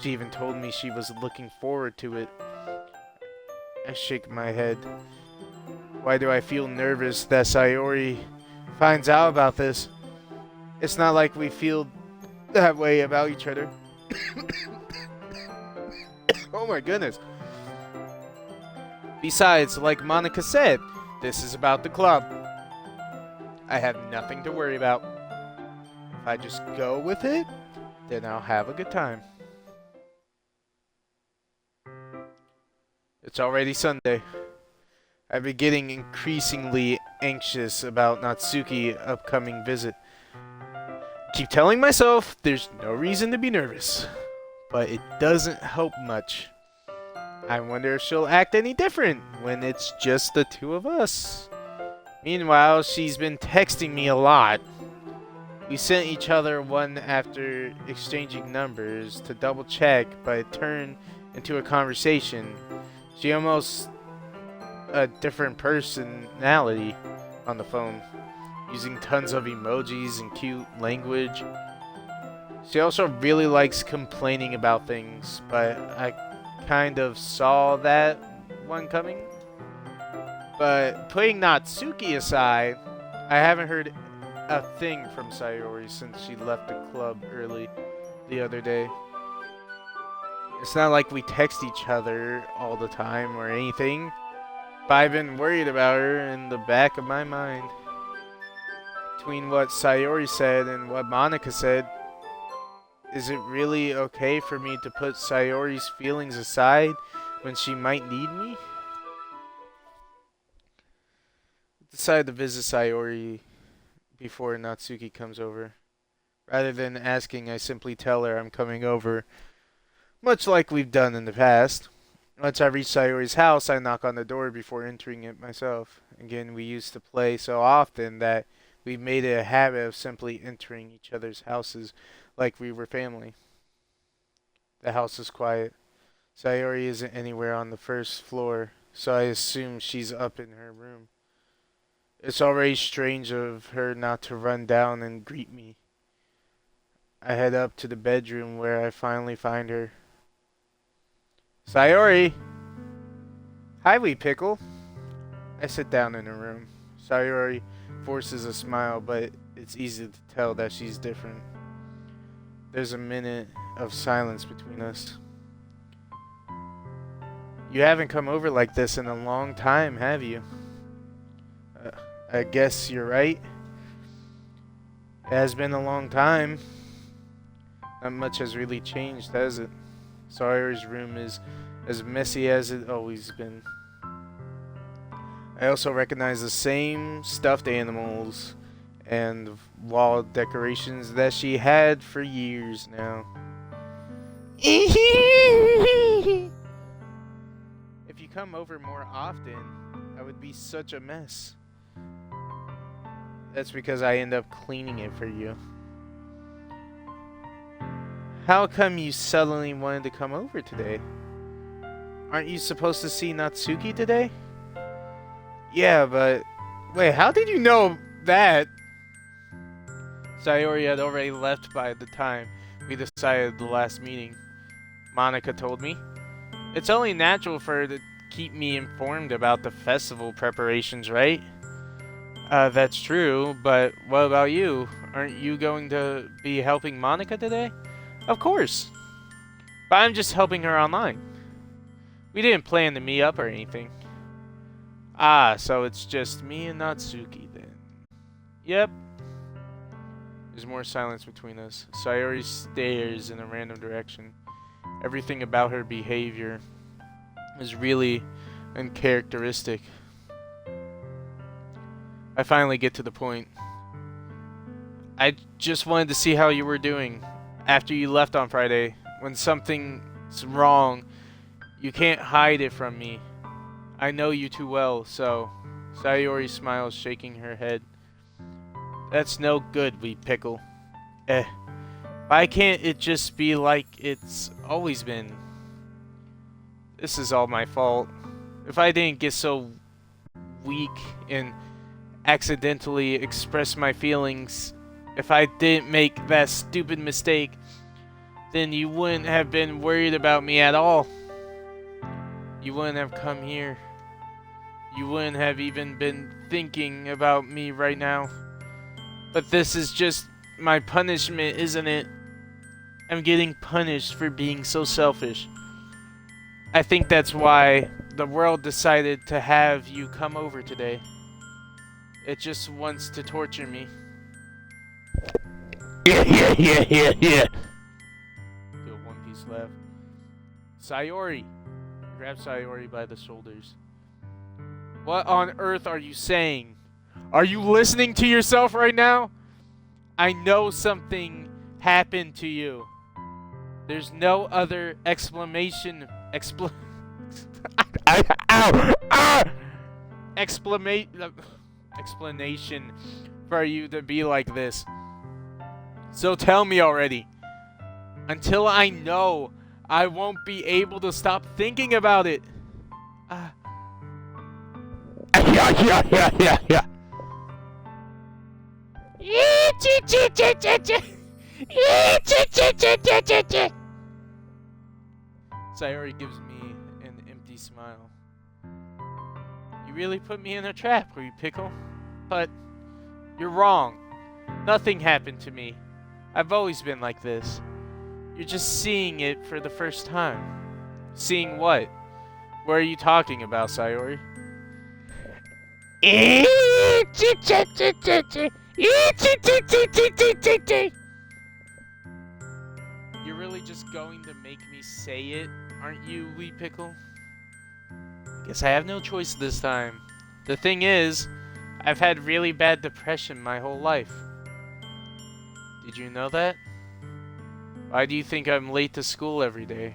She even told me she was looking forward to it. I shake my head. Why do I feel nervous that Sayori finds out about this? It's not like we feel that way about each other. Oh my goodness. Besides, like Monica said, this is about the club. I have nothing to worry about. If I just go with it, then I'll have a good time. It's already Sunday. I've been getting increasingly anxious about Natsuki's upcoming visit. Keep telling myself there's no reason to be nervous, but it doesn't help much. I wonder if she'll act any different when it's just the two of us. Meanwhile, she's been texting me a lot. We sent each other one after exchanging numbers to double check, but it turned into a conversation. She almost a different personality on the phone, using tons of emojis and cute language. She also really likes complaining about things, but I kind of saw that one coming. But putting Natsuki aside, I haven't heard a thing from Sayori since she left the club early the other day. It's not like we text each other all the time or anything, but I've been worried about her in the back of my mind. Between what Sayori said and what Monica said, is it really okay for me to put Sayori's feelings aside when she might need me? Decided to visit Sayori before Natsuki comes over. Rather than asking, I simply tell her I'm coming over, much like we've done in the past. Once I reach Sayori's house, I knock on the door before entering it myself. Again, we used to play so often that we made it a habit of simply entering each other's houses like we were family. The house is quiet. Sayori isn't anywhere on the first floor, so I assume she's up in her room. It's already strange of her not to run down and greet me. I head up to the bedroom where I finally find her. Sayori! Hi, wee pickle. I sit down in her room. Sayori forces a smile, but it's easy to tell that she's different. There's a minute of silence between us. You haven't come over like this in a long time, have you? I guess you're right. It has been a long time. Not much has really changed, has it? Sawyer's room is as messy as it always been. I also recognize the same stuffed animals and wall decorations that she had for years now. If you come over more often, I would be such a mess. That's because I end up cleaning it for you. How come you suddenly wanted to come over today? Aren't you supposed to see Natsuki today? Yeah, but... Wait, how did you know that? Sayori had already left by the time we decided the last meeting. Monica told me. It's only natural for her to keep me informed about the festival preparations, right? That's true, but what about you? Aren't you going to be helping Monica today? Of course. But I'm just helping her online. We didn't plan to meet up or anything. Ah, so it's just me and Natsuki then. Yep. There's more silence between us. Sayori stares in a random direction. Everything about her behavior is really uncharacteristic. I finally get to the point. I just wanted to see how you were doing after you left on Friday. When something's wrong, you can't hide it from me. I know you too well, so... Sayori smiles, shaking her head. That's no good, wee pickle. Why can't it just be like it's always been? This is all my fault. If I didn't get so weak and accidentally express my feelings, if I didn't make that stupid mistake, then you wouldn't have been worried about me at all. You wouldn't have come here. You wouldn't have even been thinking about me right now. But this is just my punishment, isn't it? I'm getting punished for being so selfish. I think that's why the world decided to have you come over today. It just wants to torture me. Yeah. Do a One Piece laugh. Sayori. Grab Sayori by the shoulders. What on earth are you saying? Are you listening to yourself right now? I know something happened to you. There's no other explanation. Explanation for you to be like this. So tell me already. Until I know, I won't be able to stop thinking about it. Yeah. Sayori gives me an empty smile. You really put me in a trap, were you, Pickle? But you're wrong. Nothing happened to me. I've always been like this. You're just seeing it for the first time. Seeing what? What are you talking about, Sayori? You're really just going to make me say it, aren't you, Wee Pickle? Guess I have no choice this time. The thing is, I've had really bad depression my whole life. Did you know that? Why do you think I'm late to school every day?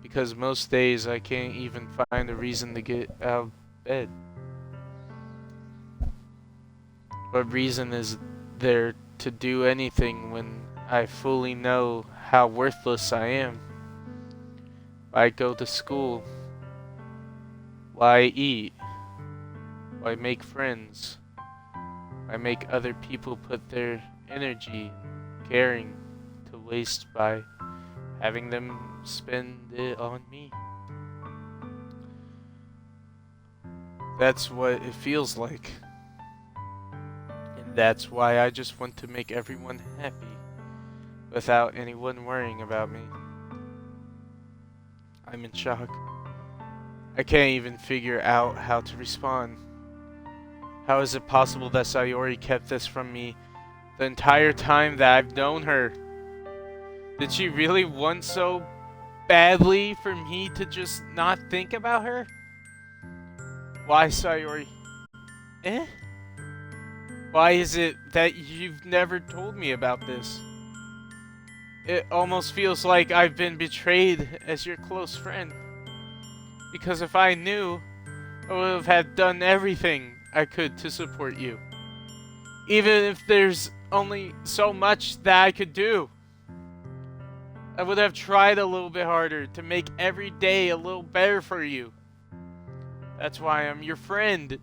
Because most days I can't even find a reason to get out of bed. What reason is there to do anything when I fully know how worthless I am? Why go to school? Why eat? Why make friends? Why make other people put their energy, caring, to waste by having them spend it on me? That's what it feels like. And that's why I just want to make everyone happy without anyone worrying about me. I'm in shock. I can't even figure out how to respond. How is it possible that Sayori kept this from me the entire time that I've known her? Did she really want so badly for me to just not think about her? Why, Sayori? Eh? Why is it that you've never told me about this? It almost feels like I've been betrayed as your close friend. Because if I knew, I would have done everything I could to support you. Even if there's only so much that I could do. I would have tried a little bit harder to make every day a little better for you. That's why I'm your friend.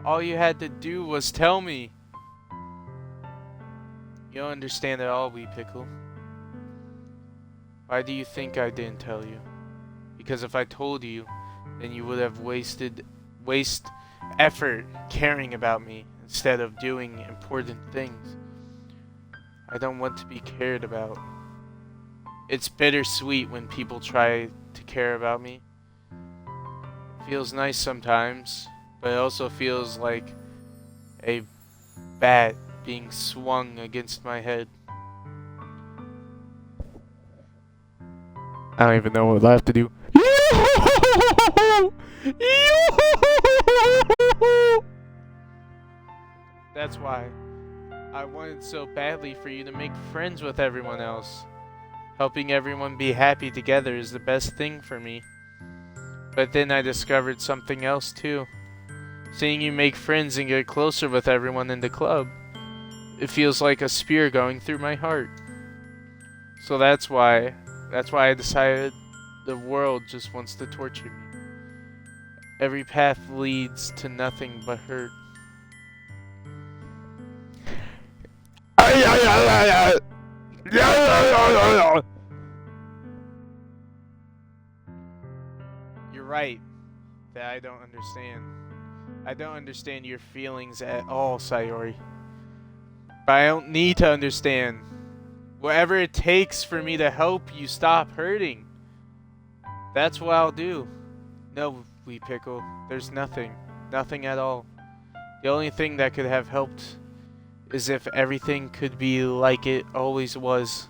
All you had to do was tell me. You don't understand at all, Wee Pickle. Why do you think I didn't tell you? Because if I told you, then you would have waste effort caring about me instead of doing important things. I don't want to be cared about. It's bittersweet when people try to care about me. It feels nice sometimes, but it also feels like a bat being swung against my head. I don't even know what I have to do. That's why I wanted so badly for you to make friends with everyone else. Helping everyone be happy together is the best thing for me. But then I discovered something else too. Seeing you make friends and get closer with everyone in the club, it feels like a spear going through my heart. So that's why I decided the world just wants to torture me. Every path leads to nothing but hurt. You're right that I don't understand. I don't understand your feelings at all, Sayori. But I don't need to understand. Whatever it takes for me to help you stop hurting, that's what I'll do. No, Wee Pickle, there's nothing. Nothing at all. The only thing that could have helped is if everything could be like it always was.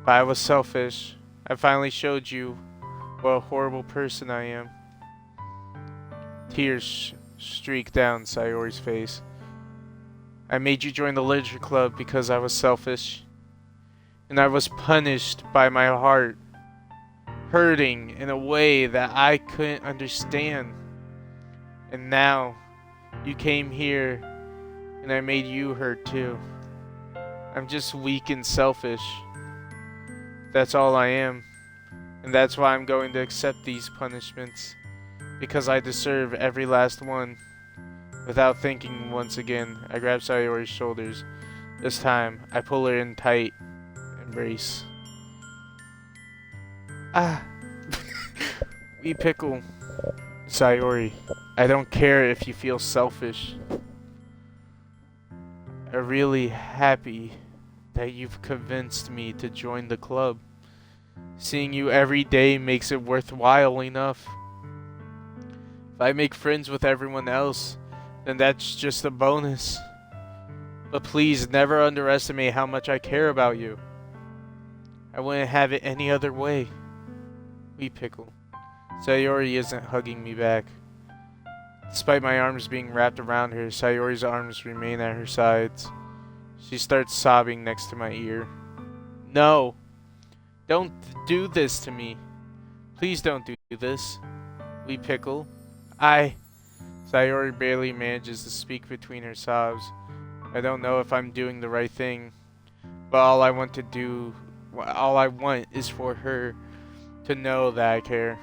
But I was selfish. I finally showed you what a horrible person I am. Tears streaked down Sayori's face. I made you join the literature club because I was selfish. And I was punished by my heart, hurting in a way that I couldn't understand. And now, you came here, and I made you hurt too. I'm just weak and selfish. That's all I am. And that's why I'm going to accept these punishments. Because I deserve every last one. Without thinking once again, I grabbed Sayori's shoulders. This time, I pull her in tight embrace. Ah. We pickle. Sayori, I don't care if you feel selfish. I'm really happy that you've convinced me to join the club. Seeing you every day makes it worthwhile enough. If I make friends with everyone else, then that's just a bonus. But please never underestimate how much I care about you. I wouldn't have it any other way. We pickle. Sayori isn't hugging me back. Despite my arms being wrapped around her, Sayori's arms remain at her sides. She starts sobbing next to my ear. No! Don't do this to me. Please don't do this. We pickle. Sayori barely manages to speak between her sobs. I don't know if I'm doing the right thing, but all I want is for her to know that I care.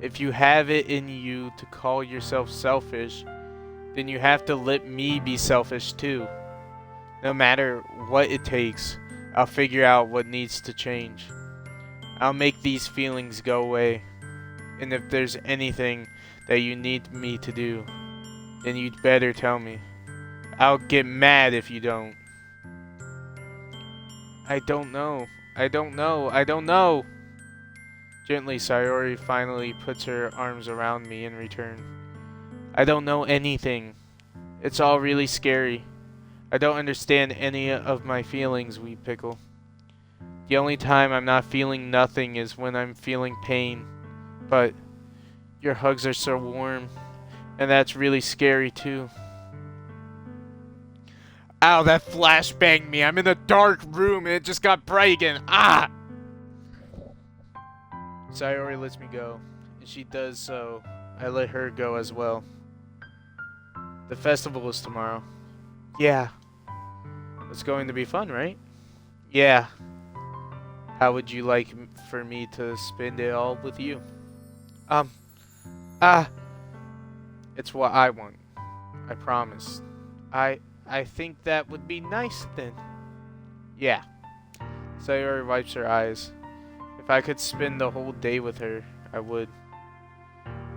If you have it in you to call yourself selfish, then you have to let me be selfish too. No matter what it takes, I'll figure out what needs to change. I'll make these feelings go away. And if there's anything that you need me to do, then you'd better tell me. I'll get mad if you don't. I don't know. Gently, Sayori finally puts her arms around me in return. I don't know anything. It's all really scary. I don't understand any of my feelings, we pickle. The only time I'm not feeling nothing is when I'm feeling pain. But your hugs are so warm, and that's really scary too. Ow, that flashbanged me. I'm in a dark room and it just got bright again. Ah! Sayori lets me go, and she does so. I let her go as well. The festival is tomorrow. Yeah. It's going to be fun, right? Yeah. How would you like for me to spend it all with you? It's what I want. I promise. I think that would be nice then. Yeah. Sayori wipes her eyes. If I could spend the whole day with her, I would.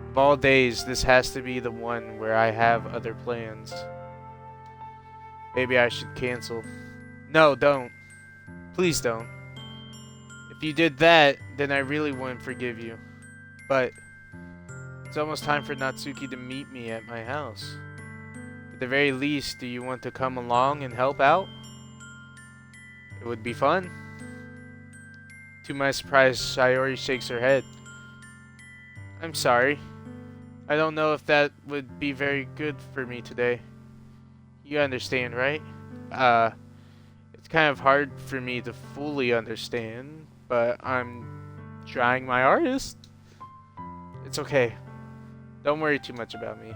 Of all days, this has to be the one where I have other plans. Maybe I should cancel. No, don't. Please don't. If you did that, then I really wouldn't forgive you. But it's almost time for Natsuki to meet me at my house. At the very least, do you want to come along and help out? It would be fun. To my surprise, Sayori shakes her head. I'm sorry. I don't know if that would be very good for me today. You understand, right? It's kind of hard for me to fully understand, but I'm trying my hardest. It's okay. Don't worry too much about me.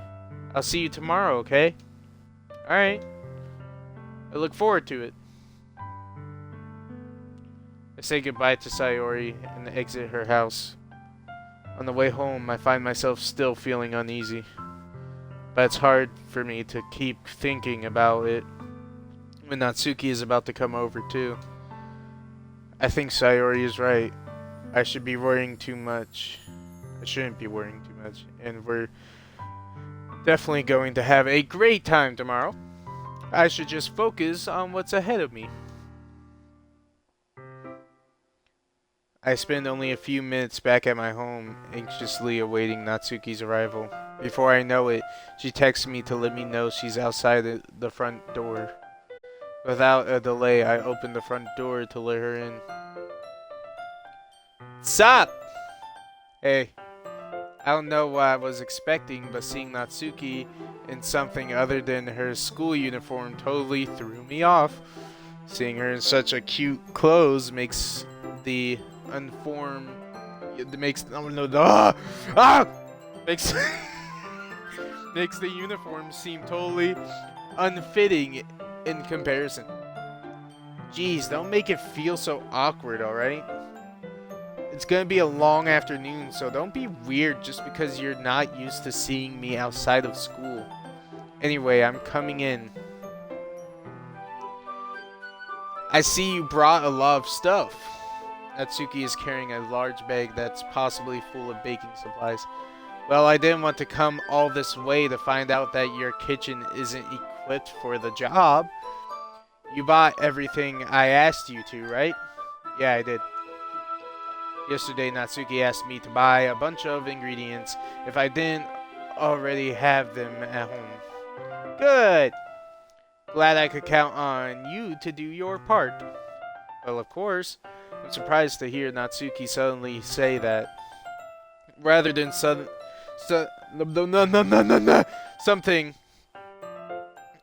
I'll see you tomorrow, okay? Alright. I look forward to it. I say goodbye to Sayori and exit her house. On the way home, I find myself still feeling uneasy. But it's hard for me to keep thinking about it when Natsuki is about to come over too. I think Sayori is right. I should be worrying too much. I shouldn't be worrying too much. And we're definitely going to have a great time tomorrow. I should just focus on what's ahead of me. I spend only a few minutes back at my home, anxiously awaiting Natsuki's arrival. Before I know it, she texts me to let me know she's outside the front door. Without a delay, I open the front door to let her in. Sup? Hey. I don't know what I was expecting, but seeing Natsuki in something other than her school uniform totally threw me off. Seeing her in such a cute clothes makes the makes the uniform seem totally unfitting in comparison. Jeez, don't make it feel so awkward, alright? It's gonna be a long afternoon, so don't be weird just because you're not used to seeing me outside of school. Anyway, I'm coming in. I see you brought a lot of stuff. Natsuki is carrying a large bag that's possibly full of baking supplies. Well, I didn't want to come all this way to find out that your kitchen isn't equipped for the job. You bought everything I asked you to, right? Yeah, I did. Yesterday, Natsuki asked me to buy a bunch of ingredients if I didn't already have them at home. Good! Glad I could count on you to do your part. Well, of course. I'm surprised to hear Natsuki suddenly say that. Rather than something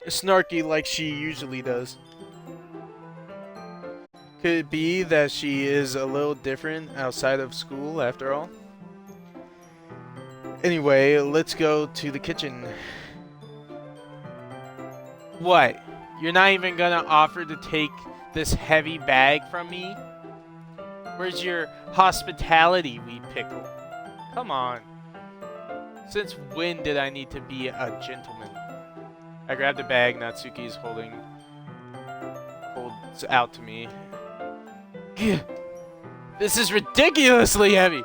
snarky like she usually does. Could it be that she is a little different outside of school after all? Anyway, let's go to the kitchen. What? You're not even gonna offer to take this heavy bag from me? Where's your hospitality, wee pickle? Come on. Since when did I need to be a gentleman? I grabbed the bag Natsuki's holds out to me. This is ridiculously heavy!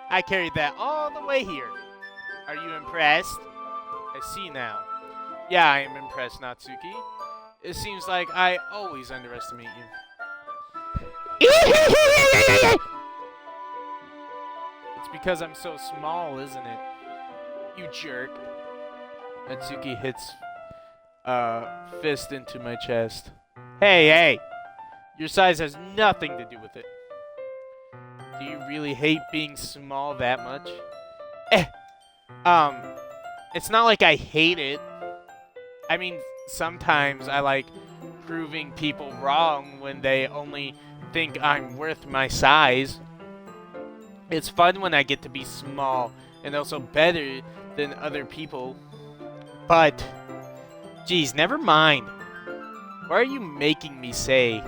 I carried that all the way here. Are you impressed? I see now. Yeah, I am impressed, Natsuki. It seems like I always underestimate you. It's because I'm so small, isn't it? You jerk. Natsuki hits fist into my chest. Hey! Your size has nothing to do with it. Do you really hate being small that much? It's not like I hate it. I mean, sometimes I like proving people wrong when they only think I'm worth my size. It's fun when I get to be small and also better than other people. But, geez, never mind. What are you making me say?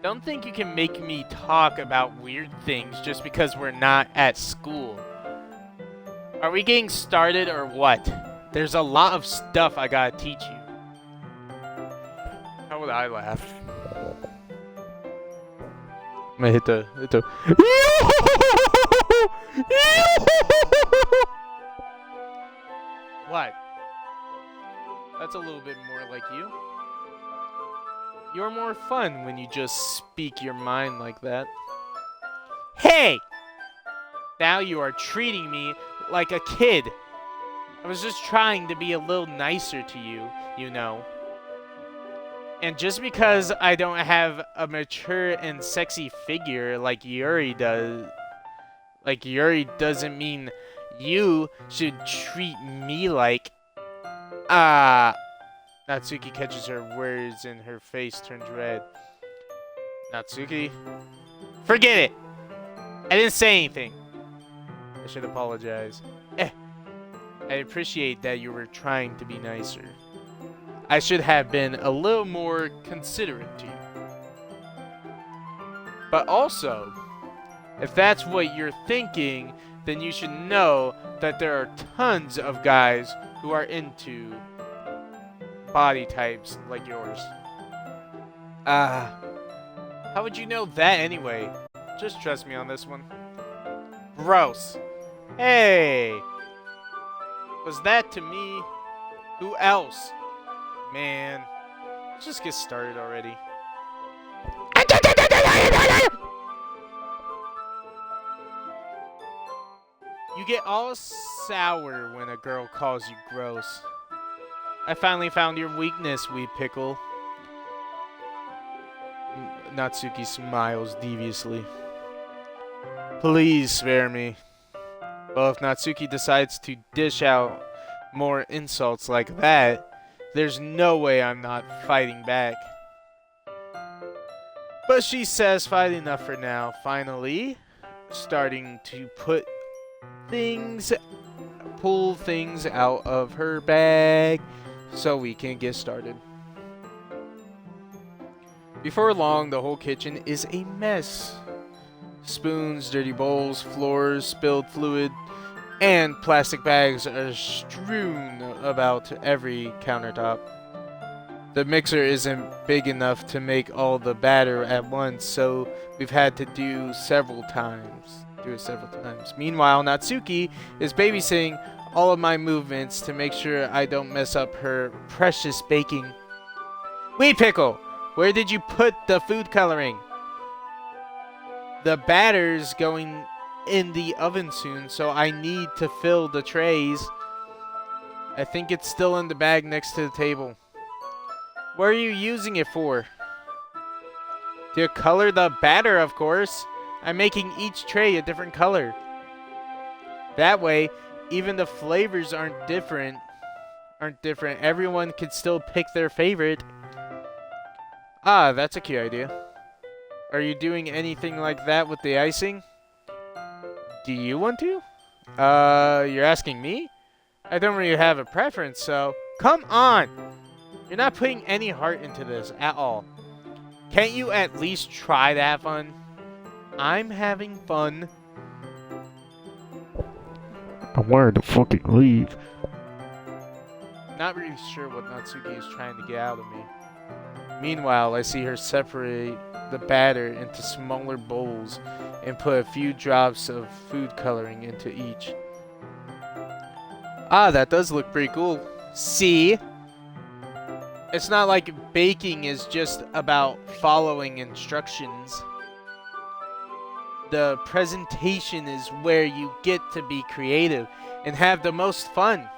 Don't think you can make me talk about weird things just because we're not at school. Are we getting started or what? There's a lot of stuff I gotta teach you. How would I laugh? I'm gonna hit the What? That's a little bit more like you. You're more fun when you just speak your mind like that. Hey! Now you are treating me like a kid. I was just trying to be a little nicer to you, you know. And just because I don't have a mature and sexy figure like Yuri doesn't mean you should treat me like... Natsuki catches her words and her face turns red. Natsuki? Forget it! I didn't say anything. I should apologize. I appreciate that you were trying to be nicer. I should have been a little more considerate to you. But also, if that's what you're thinking, then you should know that there are tons of guys who are into body types like yours. How would you know that anyway? Just trust me on this one. Gross. Hey! Was that to me? Who else? Man, let's just get started already. You get all sour when a girl calls you gross. I finally found your weakness, wee pickle. Natsuki smiles deviously. Please spare me. Well, if Natsuki decides to dish out more insults like that, there's no way I'm not fighting back. But she's satisfied enough for now, finally. Starting to pull things out of her bag so we can get started. Before long, the whole kitchen is a mess. Spoons, dirty bowls, floors, spilled fluid, and plastic bags are strewn about every countertop. The mixer isn't big enough to make all the batter at once, so we've had to do it several times. Meanwhile, Natsuki is babysitting all of my movements to make sure I don't mess up her precious baking. Wheat Pickle, where did you put the food coloring? The batter's going in the oven soon, so I need to fill the trays. I think it's still in the bag next to the table. What are you using it for? To color the batter, of course. I'm making each tray a different color. That way, even the flavors aren't different. Everyone can still pick their favorite. Ah, that's a cute idea. Are you doing anything like that with the icing? Do you want to? You're asking me? I don't really have a preference, so... Come on! You're not putting any heart into this at all. Can't you at least try to have fun? I'm having fun. I wanted to fucking leave. Not really sure what Natsuki is trying to get out of me. Meanwhile, I see her separate the batter into smaller bowls and put a few drops of food coloring into each. Ah, that does look pretty cool. See? It's not like baking is just about following instructions. The presentation is where you get to be creative and have the most fun.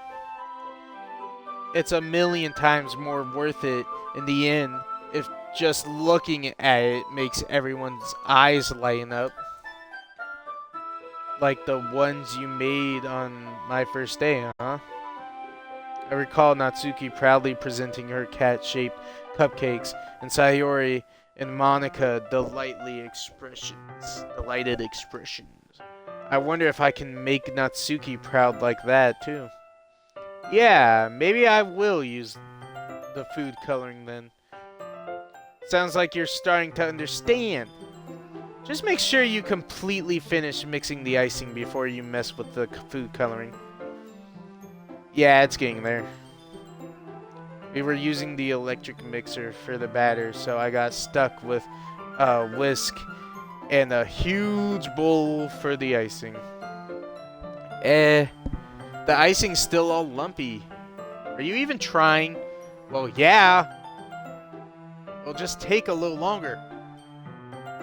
It's a million times more worth it in the end if just looking at it makes everyone's eyes lighten up. Like the ones you made on my first day, huh? I recall Natsuki proudly presenting her cat-shaped cupcakes, and Sayori and Monica delighted expressions. I wonder if I can make Natsuki proud like that, too. Yeah, maybe I will use the food coloring then. Sounds like you're starting to understand. Just make sure you completely finish mixing the icing before you mess with the food coloring. Yeah, it's getting there. We were using the electric mixer for the batter, so I got stuck with a whisk and a huge bowl for the icing. The icing's still all lumpy. Are you even trying? Well, yeah. It'll just take a little longer.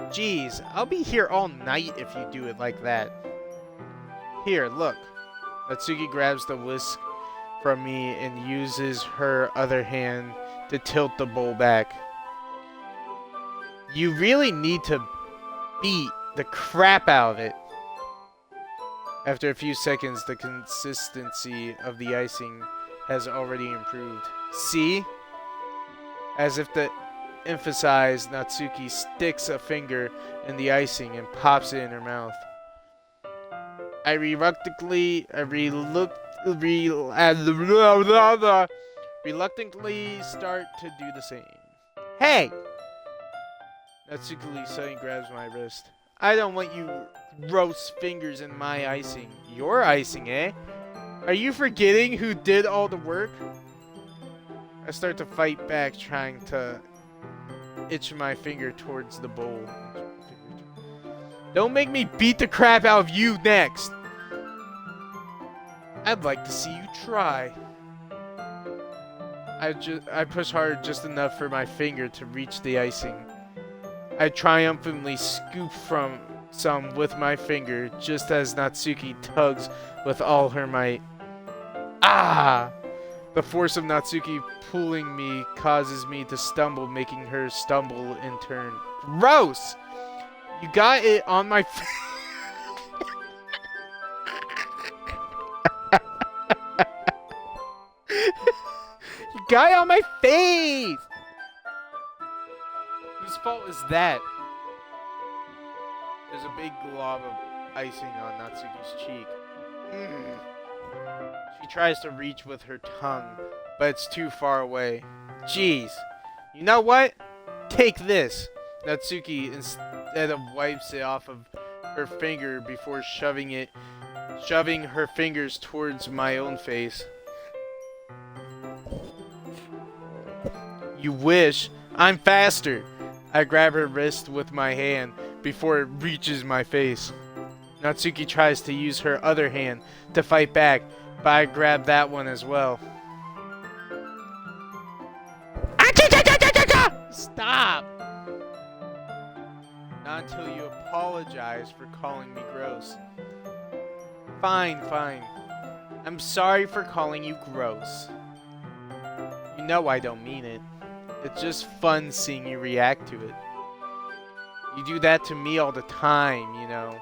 Jeez, I'll be here all night if you do it like that. Here, look. Natsuki grabs the whisk from me and uses her other hand to tilt the bowl back. You really need to beat the crap out of it. After a few seconds, the consistency of the icing has already improved. See? As if to emphasize, Natsuki sticks a finger in the icing and pops it in her mouth. I reluctantly start to do the same. Hey! Natsuki suddenly grabs my wrist. I don't want you gross fingers in my icing. Your icing, eh? Are you forgetting who did all the work? I start to fight back, trying to itch my finger towards the bowl. Don't make me beat the crap out of you next! I'd like to see you try. I push hard just enough for my finger to reach the icing. I triumphantly scoop from some with my finger just as Natsuki tugs with all her might. Ah! The force of Natsuki pulling me causes me to stumble, making her stumble in turn. Gross! You got it on my You got it on my face! Whose fault is that? There's a big glob of icing on Natsuki's cheek. She tries to reach with her tongue, but it's too far away. Jeez. You know what? Take this. Natsuki instead of wipes it off of her finger before shoving it shoving her fingers towards my own face. You wish. I'm faster. I grab her wrist with my hand before it reaches my face. Natsuki tries to use her other hand to fight back, but I grab that one as well. Stop! Not until you apologize for calling me gross. Fine, fine. I'm sorry for calling you gross. You know I don't mean it. It's just fun seeing you react to it. You do that to me all the time, you know.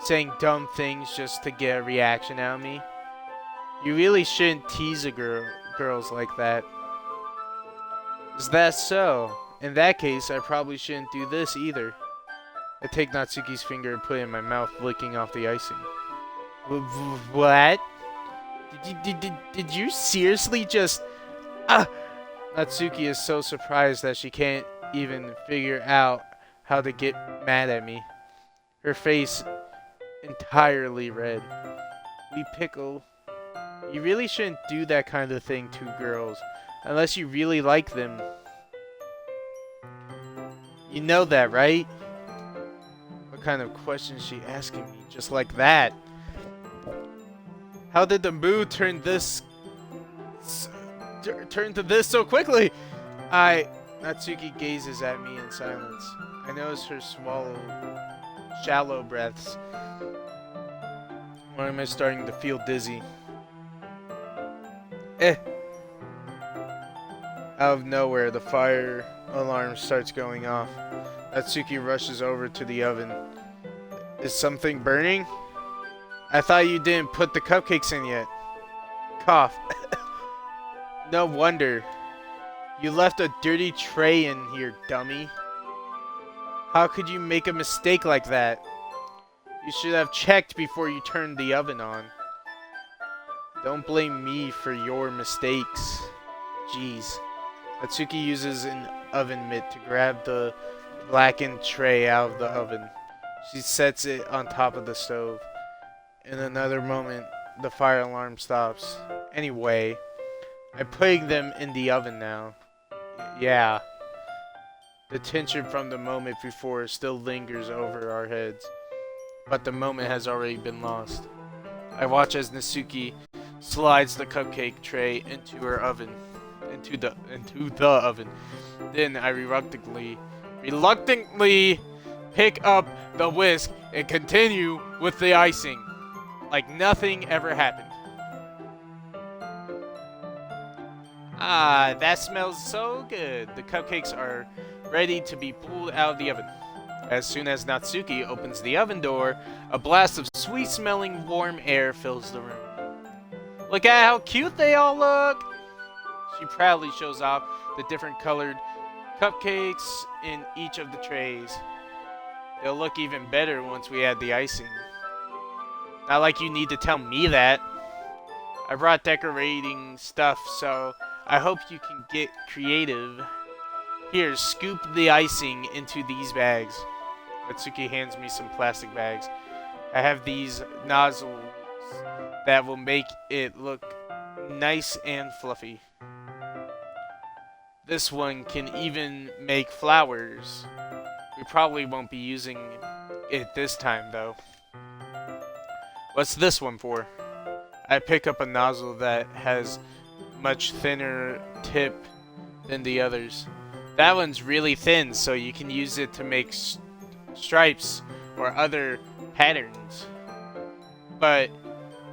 Saying dumb things just to get a reaction out of me. You really shouldn't tease girls like that. Is that so? In that case, I probably shouldn't do this either. I take Natsuki's finger and put it in my mouth, licking off the icing. What? Did you seriously just... Natsuki is so surprised that she can't even figure out how to get mad at me. Her face entirely red. We pickle. You really shouldn't do that kind of thing to girls, unless you really like them. You know that, right? What kind of question is she asking me? Just like that. How did the mood turn to this so quickly? Natsuki gazes at me in silence. I notice her shallow breaths. Why am I starting to feel dizzy? Out of nowhere, the fire alarm starts going off. Natsuki rushes over to the oven. Is something burning? I thought you didn't put the cupcakes in yet. Cough. No wonder. You left a dirty tray in here, dummy. How could you make a mistake like that? You should have checked before you turned the oven on. Don't blame me for your mistakes. Jeez. Natsuki uses an oven mitt to grab the blackened tray out of the oven. She sets it on top of the stove. In another moment, the fire alarm stops. Anyway, I'm putting them in the oven now. Yeah. The tension from the moment before still lingers over our heads, but the moment has already been lost. I watch as Natsuki slides the cupcake tray into her oven. Into the oven. Then I reluctantly pick up the whisk and continue with the icing, like nothing ever happened. Ah, that smells so good. The cupcakes are ready to be pulled out of the oven. As soon as Natsuki opens the oven door, a blast of sweet-smelling warm air fills the room. Look at how cute they all look! She proudly shows off the different colored cupcakes in each of the trays. They'll look even better once we add the icing. Not like you need to tell me that. I brought decorating stuff, so I hope you can get creative. Here, scoop the icing into these bags. Natsuki hands me some plastic bags. I have these nozzles that will make it look nice and fluffy. This one can even make flowers. We probably won't be using it this time, though. What's this one for? I pick up a nozzle that has much thinner tip than the others. That one's really thin, so you can use it to make stripes or other patterns. But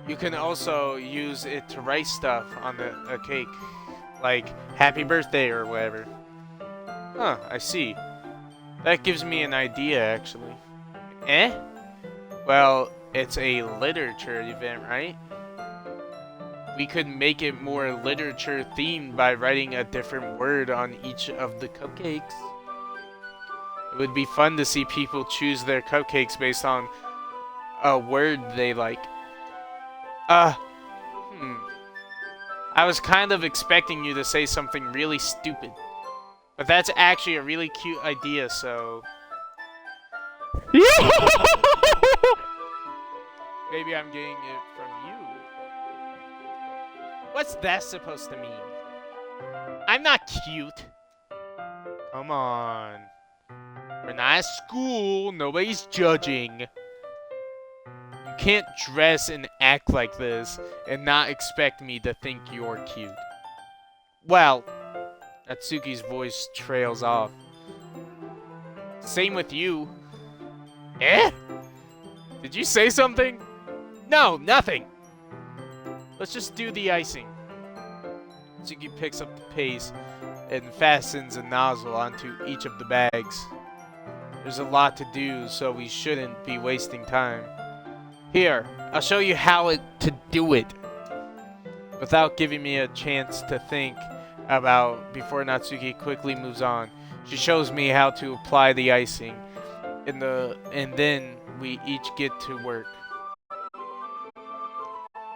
you can also use it to write stuff on a cake, like happy birthday or whatever. Huh, I see. That gives me an idea, actually. Well, it's a literature event, right? We could make it more literature themed by writing a different word on each of the cupcakes. It would be fun to see people choose their cupcakes based on a word they like. I was kind of expecting you to say something really stupid. But that's actually a really cute idea, so... Maybe I'm getting it from you. What's that supposed to mean? I'm not cute. Come on. We're not at school. Nobody's judging. You can't dress and act like this and not expect me to think you're cute. Well, Natsuki's voice trails off. Same with you. Eh? Did you say something? No, nothing. Let's just do the icing. Natsuki picks up the pace and fastens a nozzle onto each of the bags. There's a lot to do, so we shouldn't be wasting time. Here, I'll show you how to do it. Without giving me a chance to think about before Natsuki quickly moves on, she shows me how to apply the icing, and then we each get to work.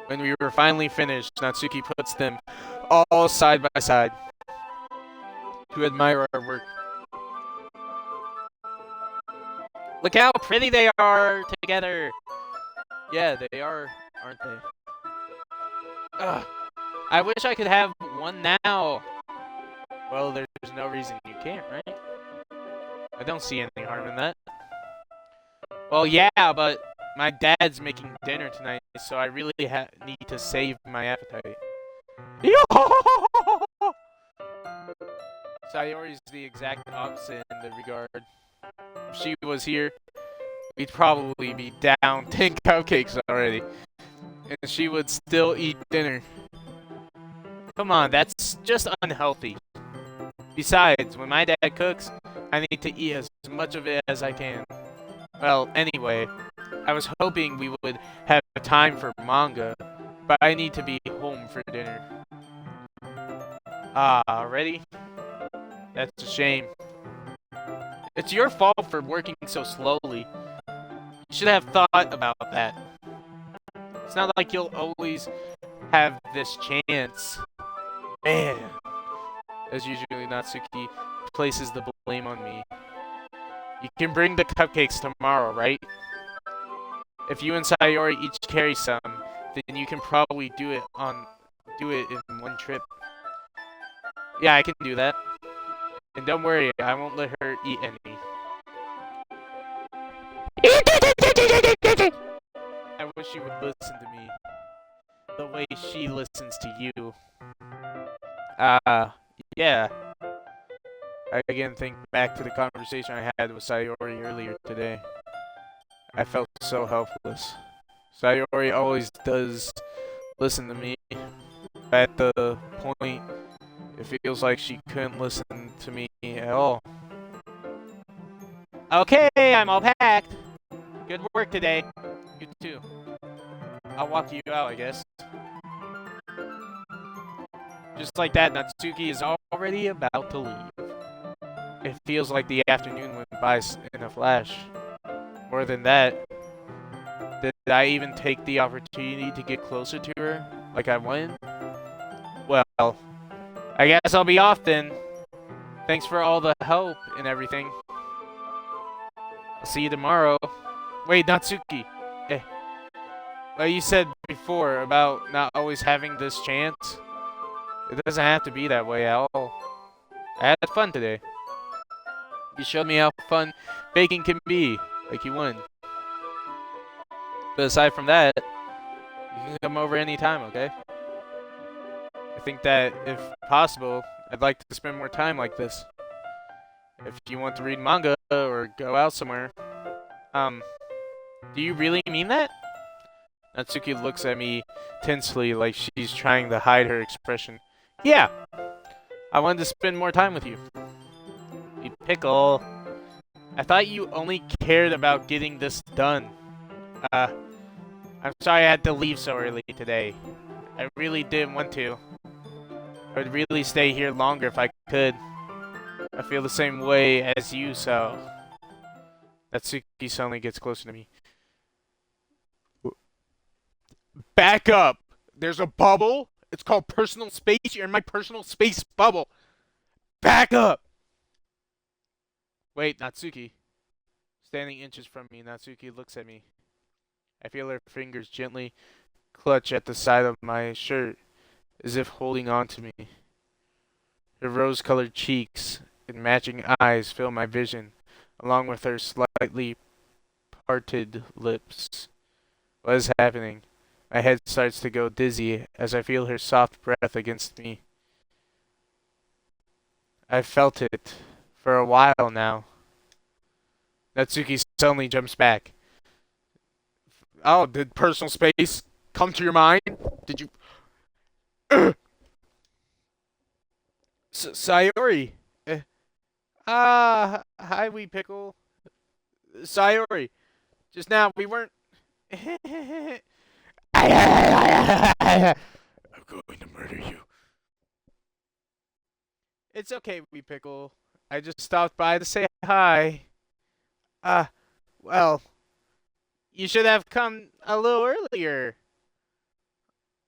When we were finally finished, Natsuki puts them all side by side to admire our work. Look how pretty they are together! Yeah, they are, aren't they? Ugh. I wish I could have one now. Well, there's no reason you can't, right? I don't see any harm in that. Well, yeah, but my dad's making dinner tonight, so I really need to save my appetite. Sayori's the exact opposite in the regard. If she was here, we'd probably be down 10 cupcakes already. And she would still eat dinner. Come on, that's just unhealthy. Besides, when my dad cooks, I need to eat as much of it as I can. Well, anyway, I was hoping we would have time for manga, but I need to be home for dinner. Ah, already? That's a shame. It's your fault for working so slowly. You should have thought about that. It's not like you'll always have this chance. Man. As usually, Natsuki places the blame on me. You can bring the cupcakes tomorrow, right? If you and Sayori each carry some, then you can probably do it in one trip. Yeah, I can do that. And don't worry, I won't let her eat any. I wish you would listen to me the way she listens to you. Yeah. I again think back to the conversation I had with Sayori earlier today. I felt so helpless. Sayori always does listen to me. At the point, it feels like she couldn't listen to me at all. Okay, I'm all packed. Good work today. You too. I'll walk you out, I guess. Just like that, Natsuki is already about to leave. It feels like the afternoon went by in a flash. More than that, did I even take the opportunity to get closer to her like I wanted? Well, I guess I'll be off then. Thanks for all the help and everything. I'll see you tomorrow. Wait, Natsuki. Like you said before about not always having this chance, it doesn't have to be that way at all. I had fun today. You showed me how fun baking can be, like you won. But aside from that, you can come over anytime, okay? I think that, if possible, I'd like to spend more time like this. If you want to read manga or go out somewhere. Do you really mean that? Natsuki looks at me tensely like she's trying to hide her expression. Yeah! I wanted to spend more time with you. You pickle. I thought you only cared about getting this done. I'm sorry I had to leave so early today. I really didn't want to. I would really stay here longer if I could. I feel the same way as you, so... Natsuki suddenly gets closer to me. Back up! There's a bubble. It's called personal space. You're in my personal space bubble. Back up! Wait, Natsuki. Standing inches from me, Natsuki looks at me. I feel her fingers gently clutch at the side of my shirt, as if holding on to me. Her rose-colored cheeks and matching eyes fill my vision, along with her slightly parted lips. What is happening? My head starts to go dizzy as I feel her soft breath against me. I've felt it for a while now. Natsuki suddenly jumps back. Oh, did personal space come to your mind? Did you... Sayori! Hi, wee pickle. Sayori, just now we weren't... I'm going to murder you. It's okay, wee pickle. I just stopped by to say hi. Well, you should have come a little earlier.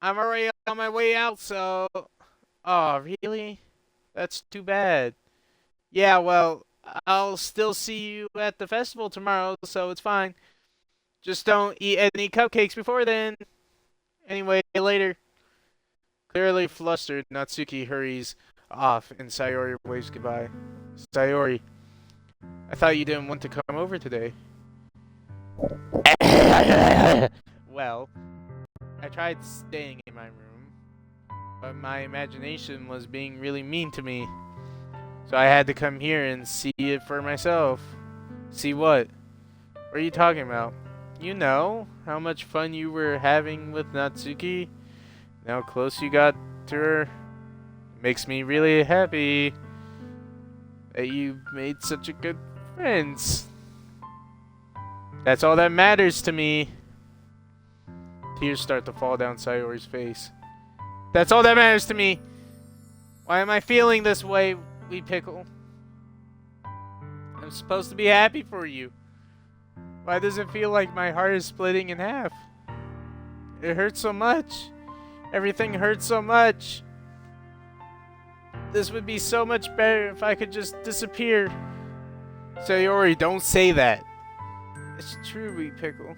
I'm already on my way out, so... Oh, really? That's too bad. Yeah, well, I'll still see you at the festival tomorrow, so it's fine. Just don't eat any cupcakes before then. Anyway, later. Clearly flustered, Natsuki hurries off and Sayori waves goodbye. Sayori, I thought you didn't want to come over today. Well, I tried staying in my room, but my imagination was being really mean to me. So I had to come here and see it for myself. See what? What are you talking about? You know, how much fun you were having with Natsuki? And how close you got to her? It makes me really happy that you made such a good friends. That's all that matters to me. Tears start to fall down Sayori's face. That's all that matters to me. Why am I feeling this way, wee pickle? I'm supposed to be happy for you. Why does it feel like my heart is splitting in half? It hurts so much. Everything hurts so much. This would be so much better if I could just disappear. Sayori, don't say that. It's true, wee pickle.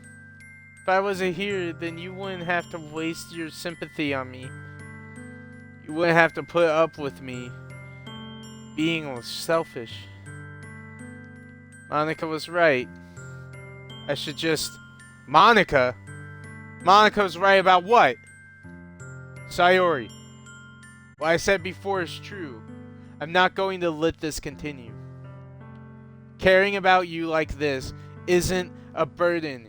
If I wasn't here, then you wouldn't have to waste your sympathy on me. You wouldn't have to put up with me being selfish. Monica was right. I should just... Monica? Monica was right about what? Sayori. What I said before is true. I'm not going to let this continue. Caring about you like this isn't a burden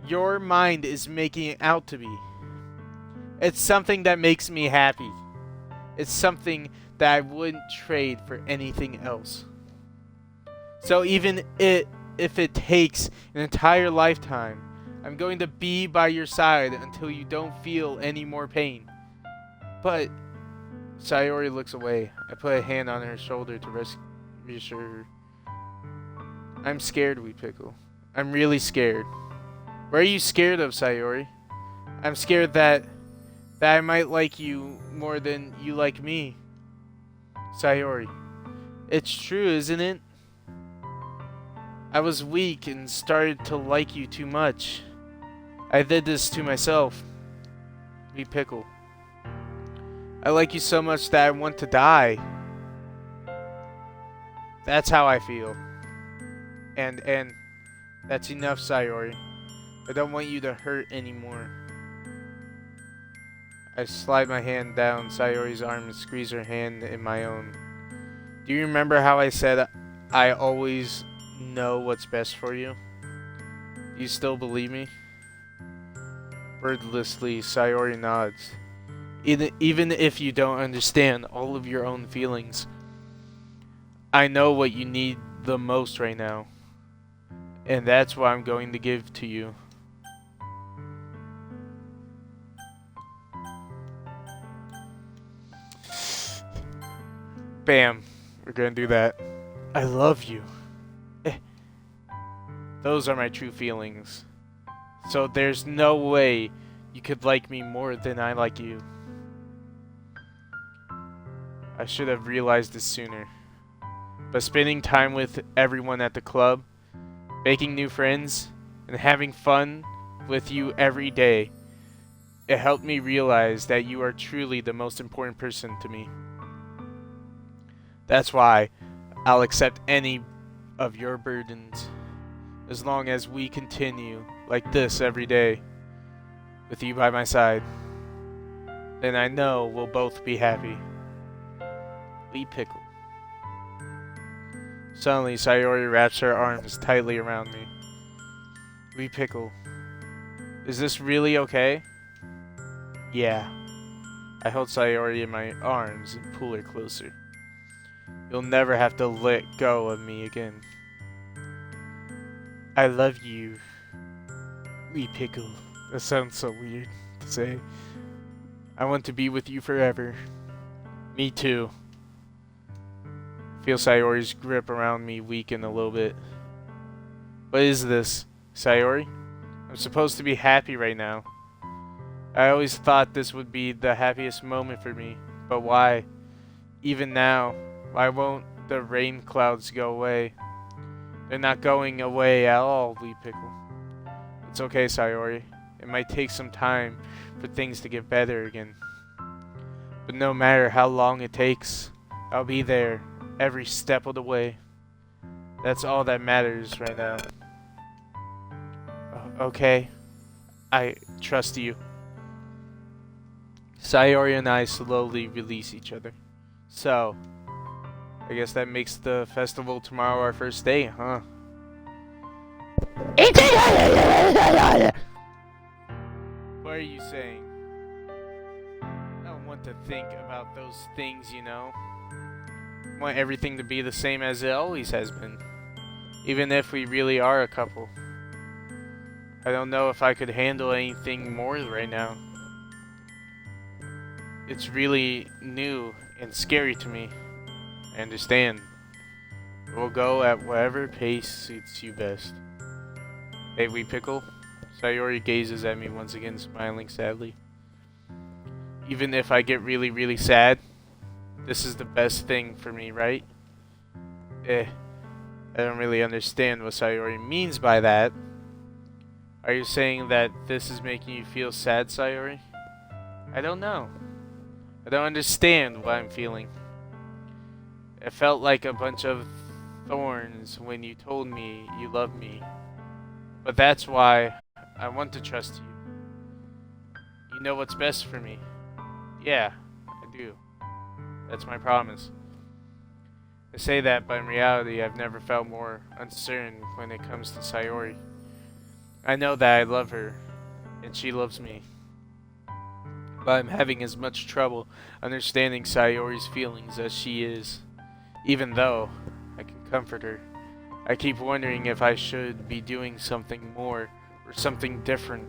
your mind is making it out to be. It's something that makes me happy. It's something that I wouldn't trade for anything else. So even if it takes an entire lifetime, I'm going to be by your side until you don't feel any more pain. But Sayori looks away. I put a hand on her shoulder to reassure her. I'm scared, wee pickle. I'm really scared. What are you scared of, Sayori? I'm scared that I might like you more than you like me. Sayori. It's true, isn't it? I was weak and started to like you too much. I did this to myself. Wee pickle. I like you so much that I want to die. That's how I feel. And that's enough, Sayori. I don't want you to hurt anymore. I slide my hand down Sayori's arm and squeeze her hand in my own. Do you remember how I said I always know what's best for you? Do you still believe me? Wordlessly, Sayori nods. Even if you don't understand all of your own feelings, I know what you need the most right now. And that's what I'm going to give to you. Bam. We're gonna do that. I love you. Those are my true feelings. So there's no way you could like me more than I like you. I should have realized this sooner. But spending time with everyone at the club, making new friends, and having fun with you every day. It helped me realize that you are truly the most important person to me. That's why I'll accept any of your burdens as long as we continue like this every day with you by my side. Then I know we'll both be happy. Lee Pickle. Suddenly, Sayori wraps her arms tightly around me. Lee Pickle. Is this really okay? Yeah. I hold Sayori in my arms and pull her closer. You'll never have to let go of me again. I love you, Lee Pickle. That sounds so weird to say. I want to be with you forever. Me too. I feel Sayori's grip around me weaken a little bit. What is this, Sayori? I'm supposed to be happy right now. I always thought this would be the happiest moment for me, but why? Even now, why won't the rain clouds go away? They're not going away at all, Lee Pickle. It's okay, Sayori. It might take some time for things to get better again. But no matter how long it takes, I'll be there every step of the way. That's all that matters right now. Okay. I trust you. Sayori and I slowly release each other. So, I guess that makes the festival tomorrow our first day, huh? What are you saying? I don't want to think about those things, you know. I want everything to be the same as it always has been. Even if we really are a couple. I don't know if I could handle anything more right now. It's really new and scary to me. I understand. We'll go at whatever pace suits you best. Hey, Wee Pickle. Sayori gazes at me once again, smiling sadly. Even if I get really, really sad, this is the best thing for me, right? I don't really understand what Sayori means by that. Are you saying that this is making you feel sad, Sayori? I don't know. I don't understand what I'm feeling. It felt like a bunch of thorns when you told me you loved me. But that's why I want to trust you. You know what's best for me. Yeah, I do. That's my promise. I say that, but in reality, I've never felt more uncertain when it comes to Sayori. I know that I love her, and she loves me. But I'm having as much trouble understanding Sayori's feelings as she is. Even though I can comfort her, I keep wondering if I should be doing something more or something different.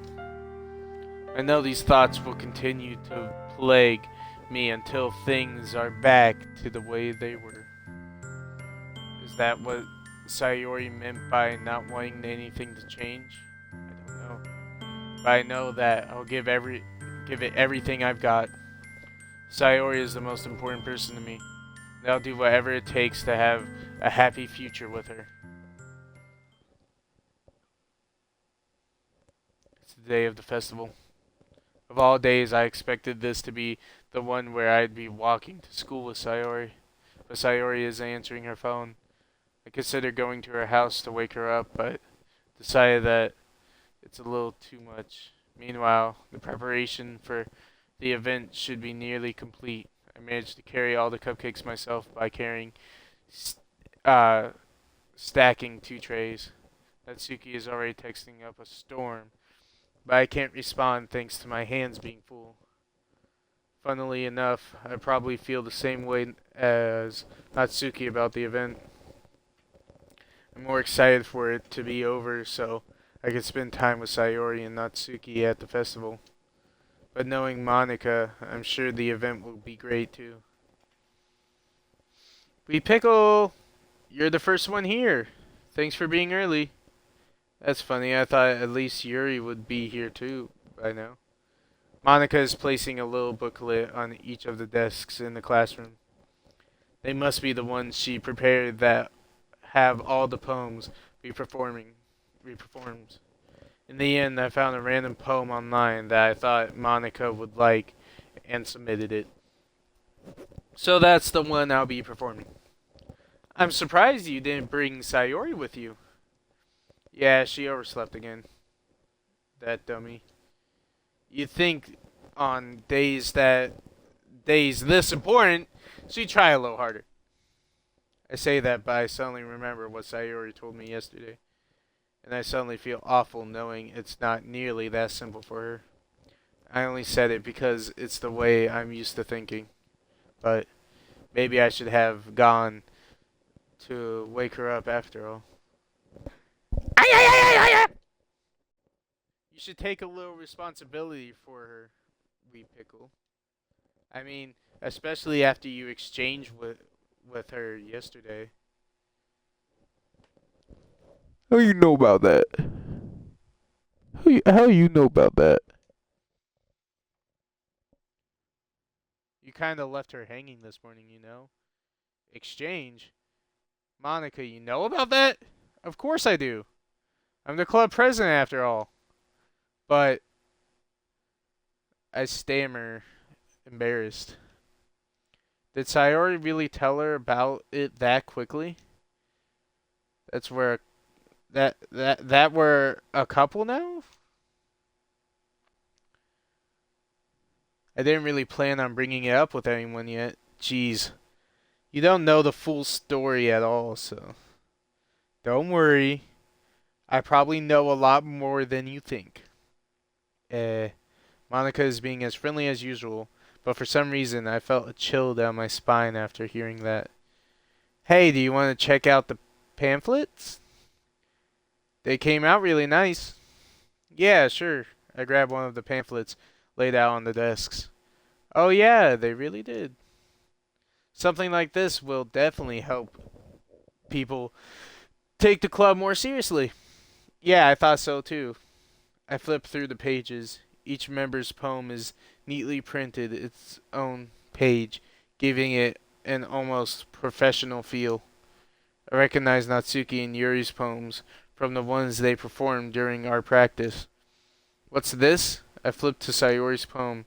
I know these thoughts will continue to plague me until things are back to the way they were. Is that what Sayori meant by not wanting anything to change? I don't know. But I know that I'll give it everything I've got. Sayori is the most important person to me. And I'll do whatever it takes to have a happy future with her. It's the day of the festival. Of all days, I expected this to be the one where I'd be walking to school with Sayori. But Sayori isn't answering her phone. I considered going to her house to wake her up, but decided that it's a little too much. Meanwhile, the preparation for the event should be nearly complete. I managed to carry all the cupcakes myself by stacking 2 trays. Natsuki is already texting up a storm, but I can't respond thanks to my hands being full. Funnily enough, I probably feel the same way as Natsuki about the event. I'm more excited for it to be over so I can spend time with Sayori and Natsuki at the festival. But knowing Monica, I'm sure the event will be great too. Wee Pickle! You're the first one here. Thanks for being early. That's funny, I thought at least Yuri would be here too by now. Monica is placing a little booklet on each of the desks in the classroom. They must be the ones she prepared that have all the poems we performed. In the end, I found a random poem online that I thought Monica would like and submitted it. So that's the one I'll be performing. I'm surprised you didn't bring Sayori with you. Yeah, she overslept again. That dummy. You'd think on days this important, she'd try a little harder. I say that, but I suddenly remember what Sayori told me yesterday. And I suddenly feel awful knowing it's not nearly that simple for her. I only said it because it's the way I'm used to thinking. But maybe I should have gone to wake her up after all. You should take a little responsibility for her, wee pickle. I mean, especially after you exchanged with her yesterday. How you know about that? How you know about that? You kind of left her hanging this morning, you know? Exchange? Monica, you know about that? Of course I do. I'm the club president after all. But I stammer, embarrassed. Did Sayori really tell her about it that quickly? That's where that we're a couple now? I didn't really plan on bringing it up with anyone yet. Jeez. You don't know the full story at all, so don't worry. I probably know a lot more than you think. Monica is being as friendly as usual, but for some reason I felt a chill down my spine after hearing that. Hey, do you want to check out the pamphlets? They came out really nice. Yeah, sure. I grabbed one of the pamphlets laid out on the desks. Oh yeah, they really did. Something like this will definitely help people take the club more seriously. Yeah, I thought so too. I flipped through the pages. Each member's poem is neatly printed its own page, giving it an almost professional feel. I recognize Natsuki and Yuri's poems from the ones they performed during our practice. What's this? I flipped to Sayori's poem.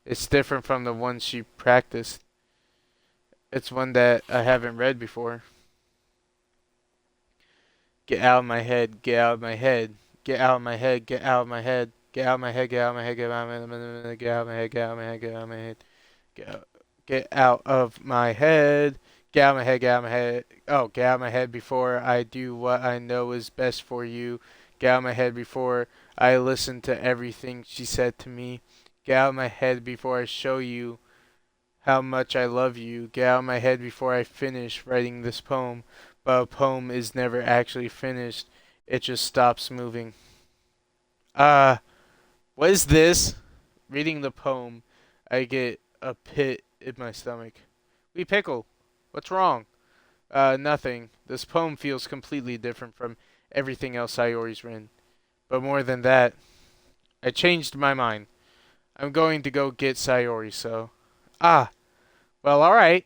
It's different from the one she practiced. It's one that I haven't read before. Get out of my head, get out of my head, get out of my head, get out of my head, get out of my head, get out of my head, get out of my head, get out of my head, get out of my head, get out of my head, get out of my head, get out of my head, get out of my head. Oh, get out of my head before I do what I know is best for you. Get out of my head before I listen to everything she said to me. Get out of my head before I show you how much I love you. Get out of my head before I finish writing this poem. But a poem is never actually finished. It just stops moving. What is this? Reading the poem, I get a pit in my stomach. We pickle. What's wrong? Nothing. This poem feels completely different from everything else Sayori's written. But more than that, I changed my mind. I'm going to go get Sayori, so... well, alright.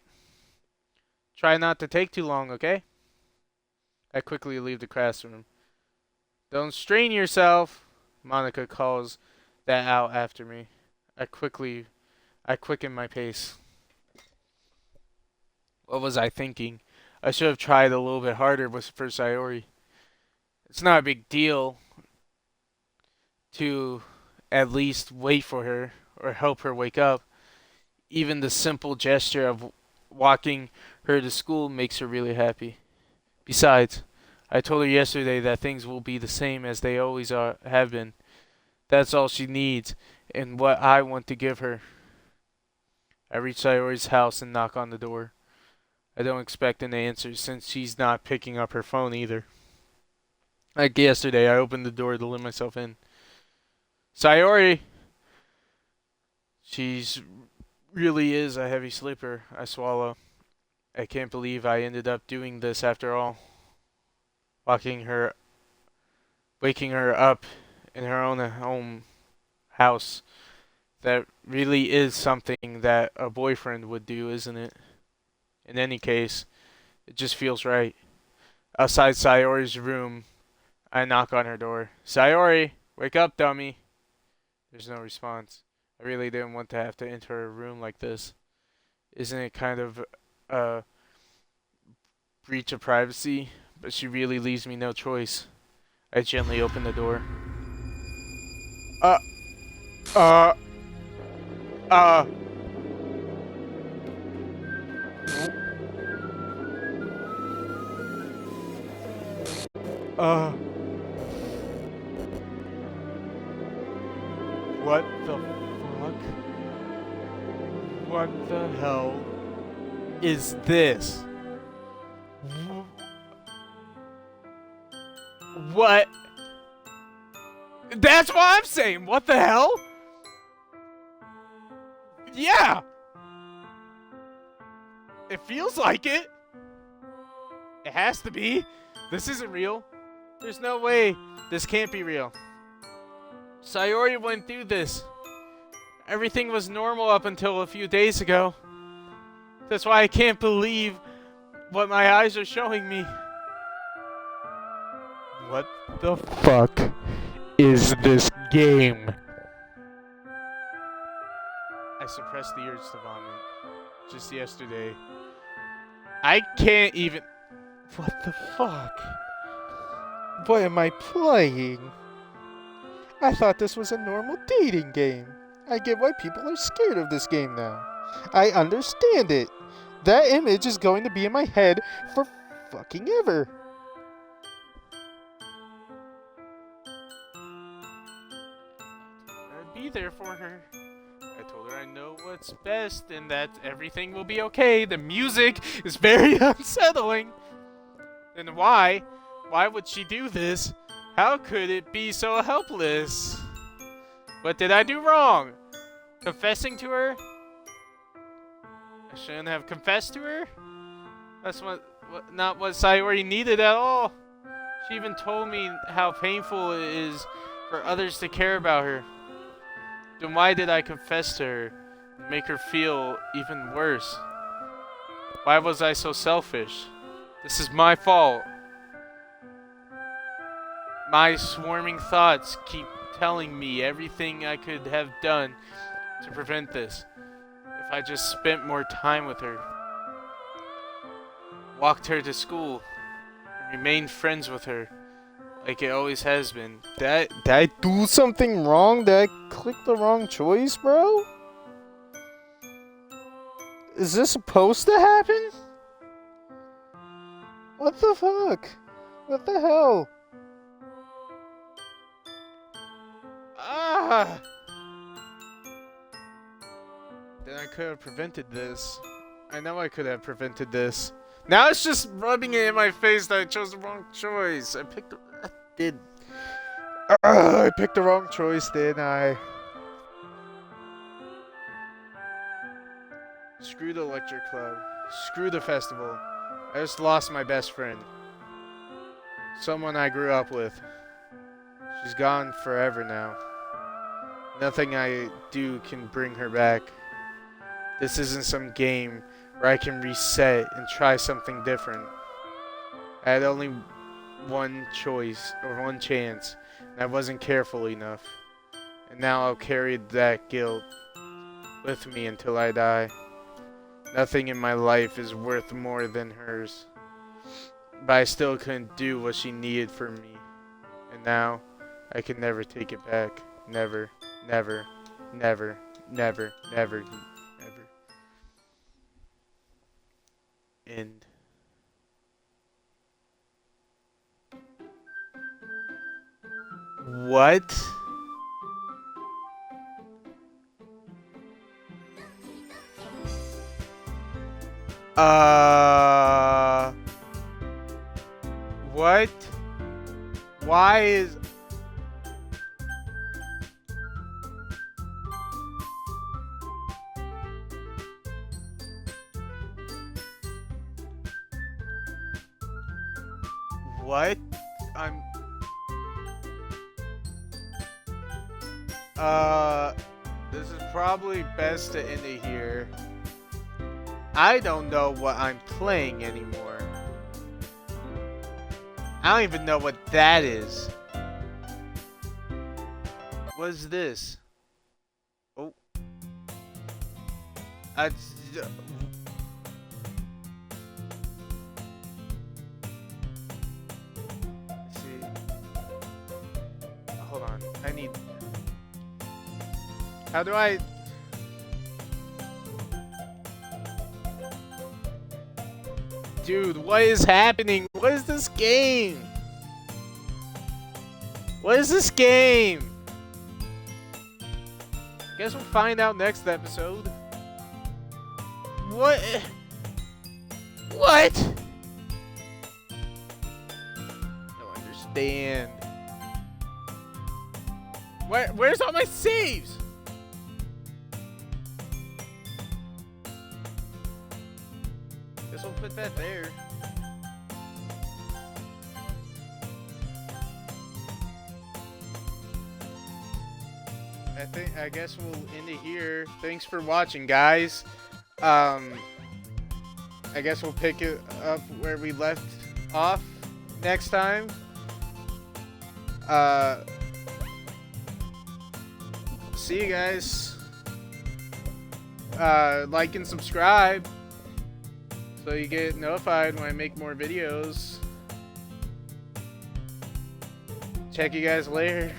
Try not to take too long, okay? I quickly leave the classroom. Don't strain yourself, Monica calls that out after me. I quicken my pace. What was I thinking? I should have tried a little bit harder for Sayori. It's not a big deal to at least wait for her or help her wake up. Even the simple gesture of walking her to school makes her really happy. Besides, I told her yesterday that things will be the same as they always have been. That's all she needs and what I want to give her. I reach Sayori's house and knock on the door. I don't expect an answer since she's not picking up her phone either. Like yesterday, I opened the door to let myself in. Sayori! She's really is a heavy sleeper. I swallow. I can't believe I ended up doing this after all. Waking her up in her own home house. That really is something that a boyfriend would do, isn't it? In any case, it just feels right. Outside Sayori's room, I knock on her door. Sayori! Wake up, dummy. There's no response. I really didn't want to have to enter a room like this. Isn't it kind of a breach of privacy? But she really leaves me no choice. I gently open the door. Uh. What the fuck? What the hell is this? What? That's what I'm saying. What the hell? Yeah. It feels like it. It has to be. This isn't real. There's no way. This can't be real. Sayori went through this. Everything was normal up until a few days ago. That's why I can't believe what my eyes are showing me. What the Fuck is this game? I suppressed the urge to vomit. Just yesterday. I can't even... What the fuck? What am I playing? I thought this was a normal dating game. I get why people are scared of this game now. I understand it. That image is going to be in my head for fucking ever. I'd be there for her. I told her I know what's best and that everything will be okay. The music is very unsettling. And why? Why would she do this? How could it be so helpless? What did I do wrong? Confessing to her? I shouldn't have confessed to her? That's not what Sayori needed at all. She even told me how painful it is for others to care about her. Then why did I confess to her? Make her feel even worse? Why was I so selfish? This is my fault. My swarming thoughts keep telling me everything I could have done to prevent this. If I just spent more time with her, walked her to school, and remained friends with her, like it always has been. Did I do something wrong? Did I click the wrong choice, bro? Is this supposed to happen? What the fuck? What the hell? Ah! Then I could have prevented this. I know I could have prevented this. Now it's just rubbing it in my face that I chose the wrong choice. I picked the wrong choice, didn't I? Screw the lecture club. Screw the festival. I just lost my best friend. Someone I grew up with. She's gone forever now. Nothing I do can bring her back. This isn't some game where I can reset and try something different. I had only one choice, or one chance, and I wasn't careful enough. And now I'll carry that guilt with me until I die. Nothing in my life is worth more than hers. But I still couldn't do what she needed from me. And now, I can never take it back. Never, never, never, never, never, never. End. What? What? Why is... What? This is probably best to end it here. I don't know what I'm playing anymore. I don't even know what that is. What is this? Oh. Let's see. Hold on. I need... How do I... Dude, what is happening? What is this game? What is this game? Guess we'll find out next episode. What? What? Don't understand. Where's all my saves? Guess we'll put that there. I guess we'll end it here. Thanks for watching, guys. I guess we'll pick it up where we left off next time. See you guys. Like and subscribe so you get notified when I make more videos. Check you guys later.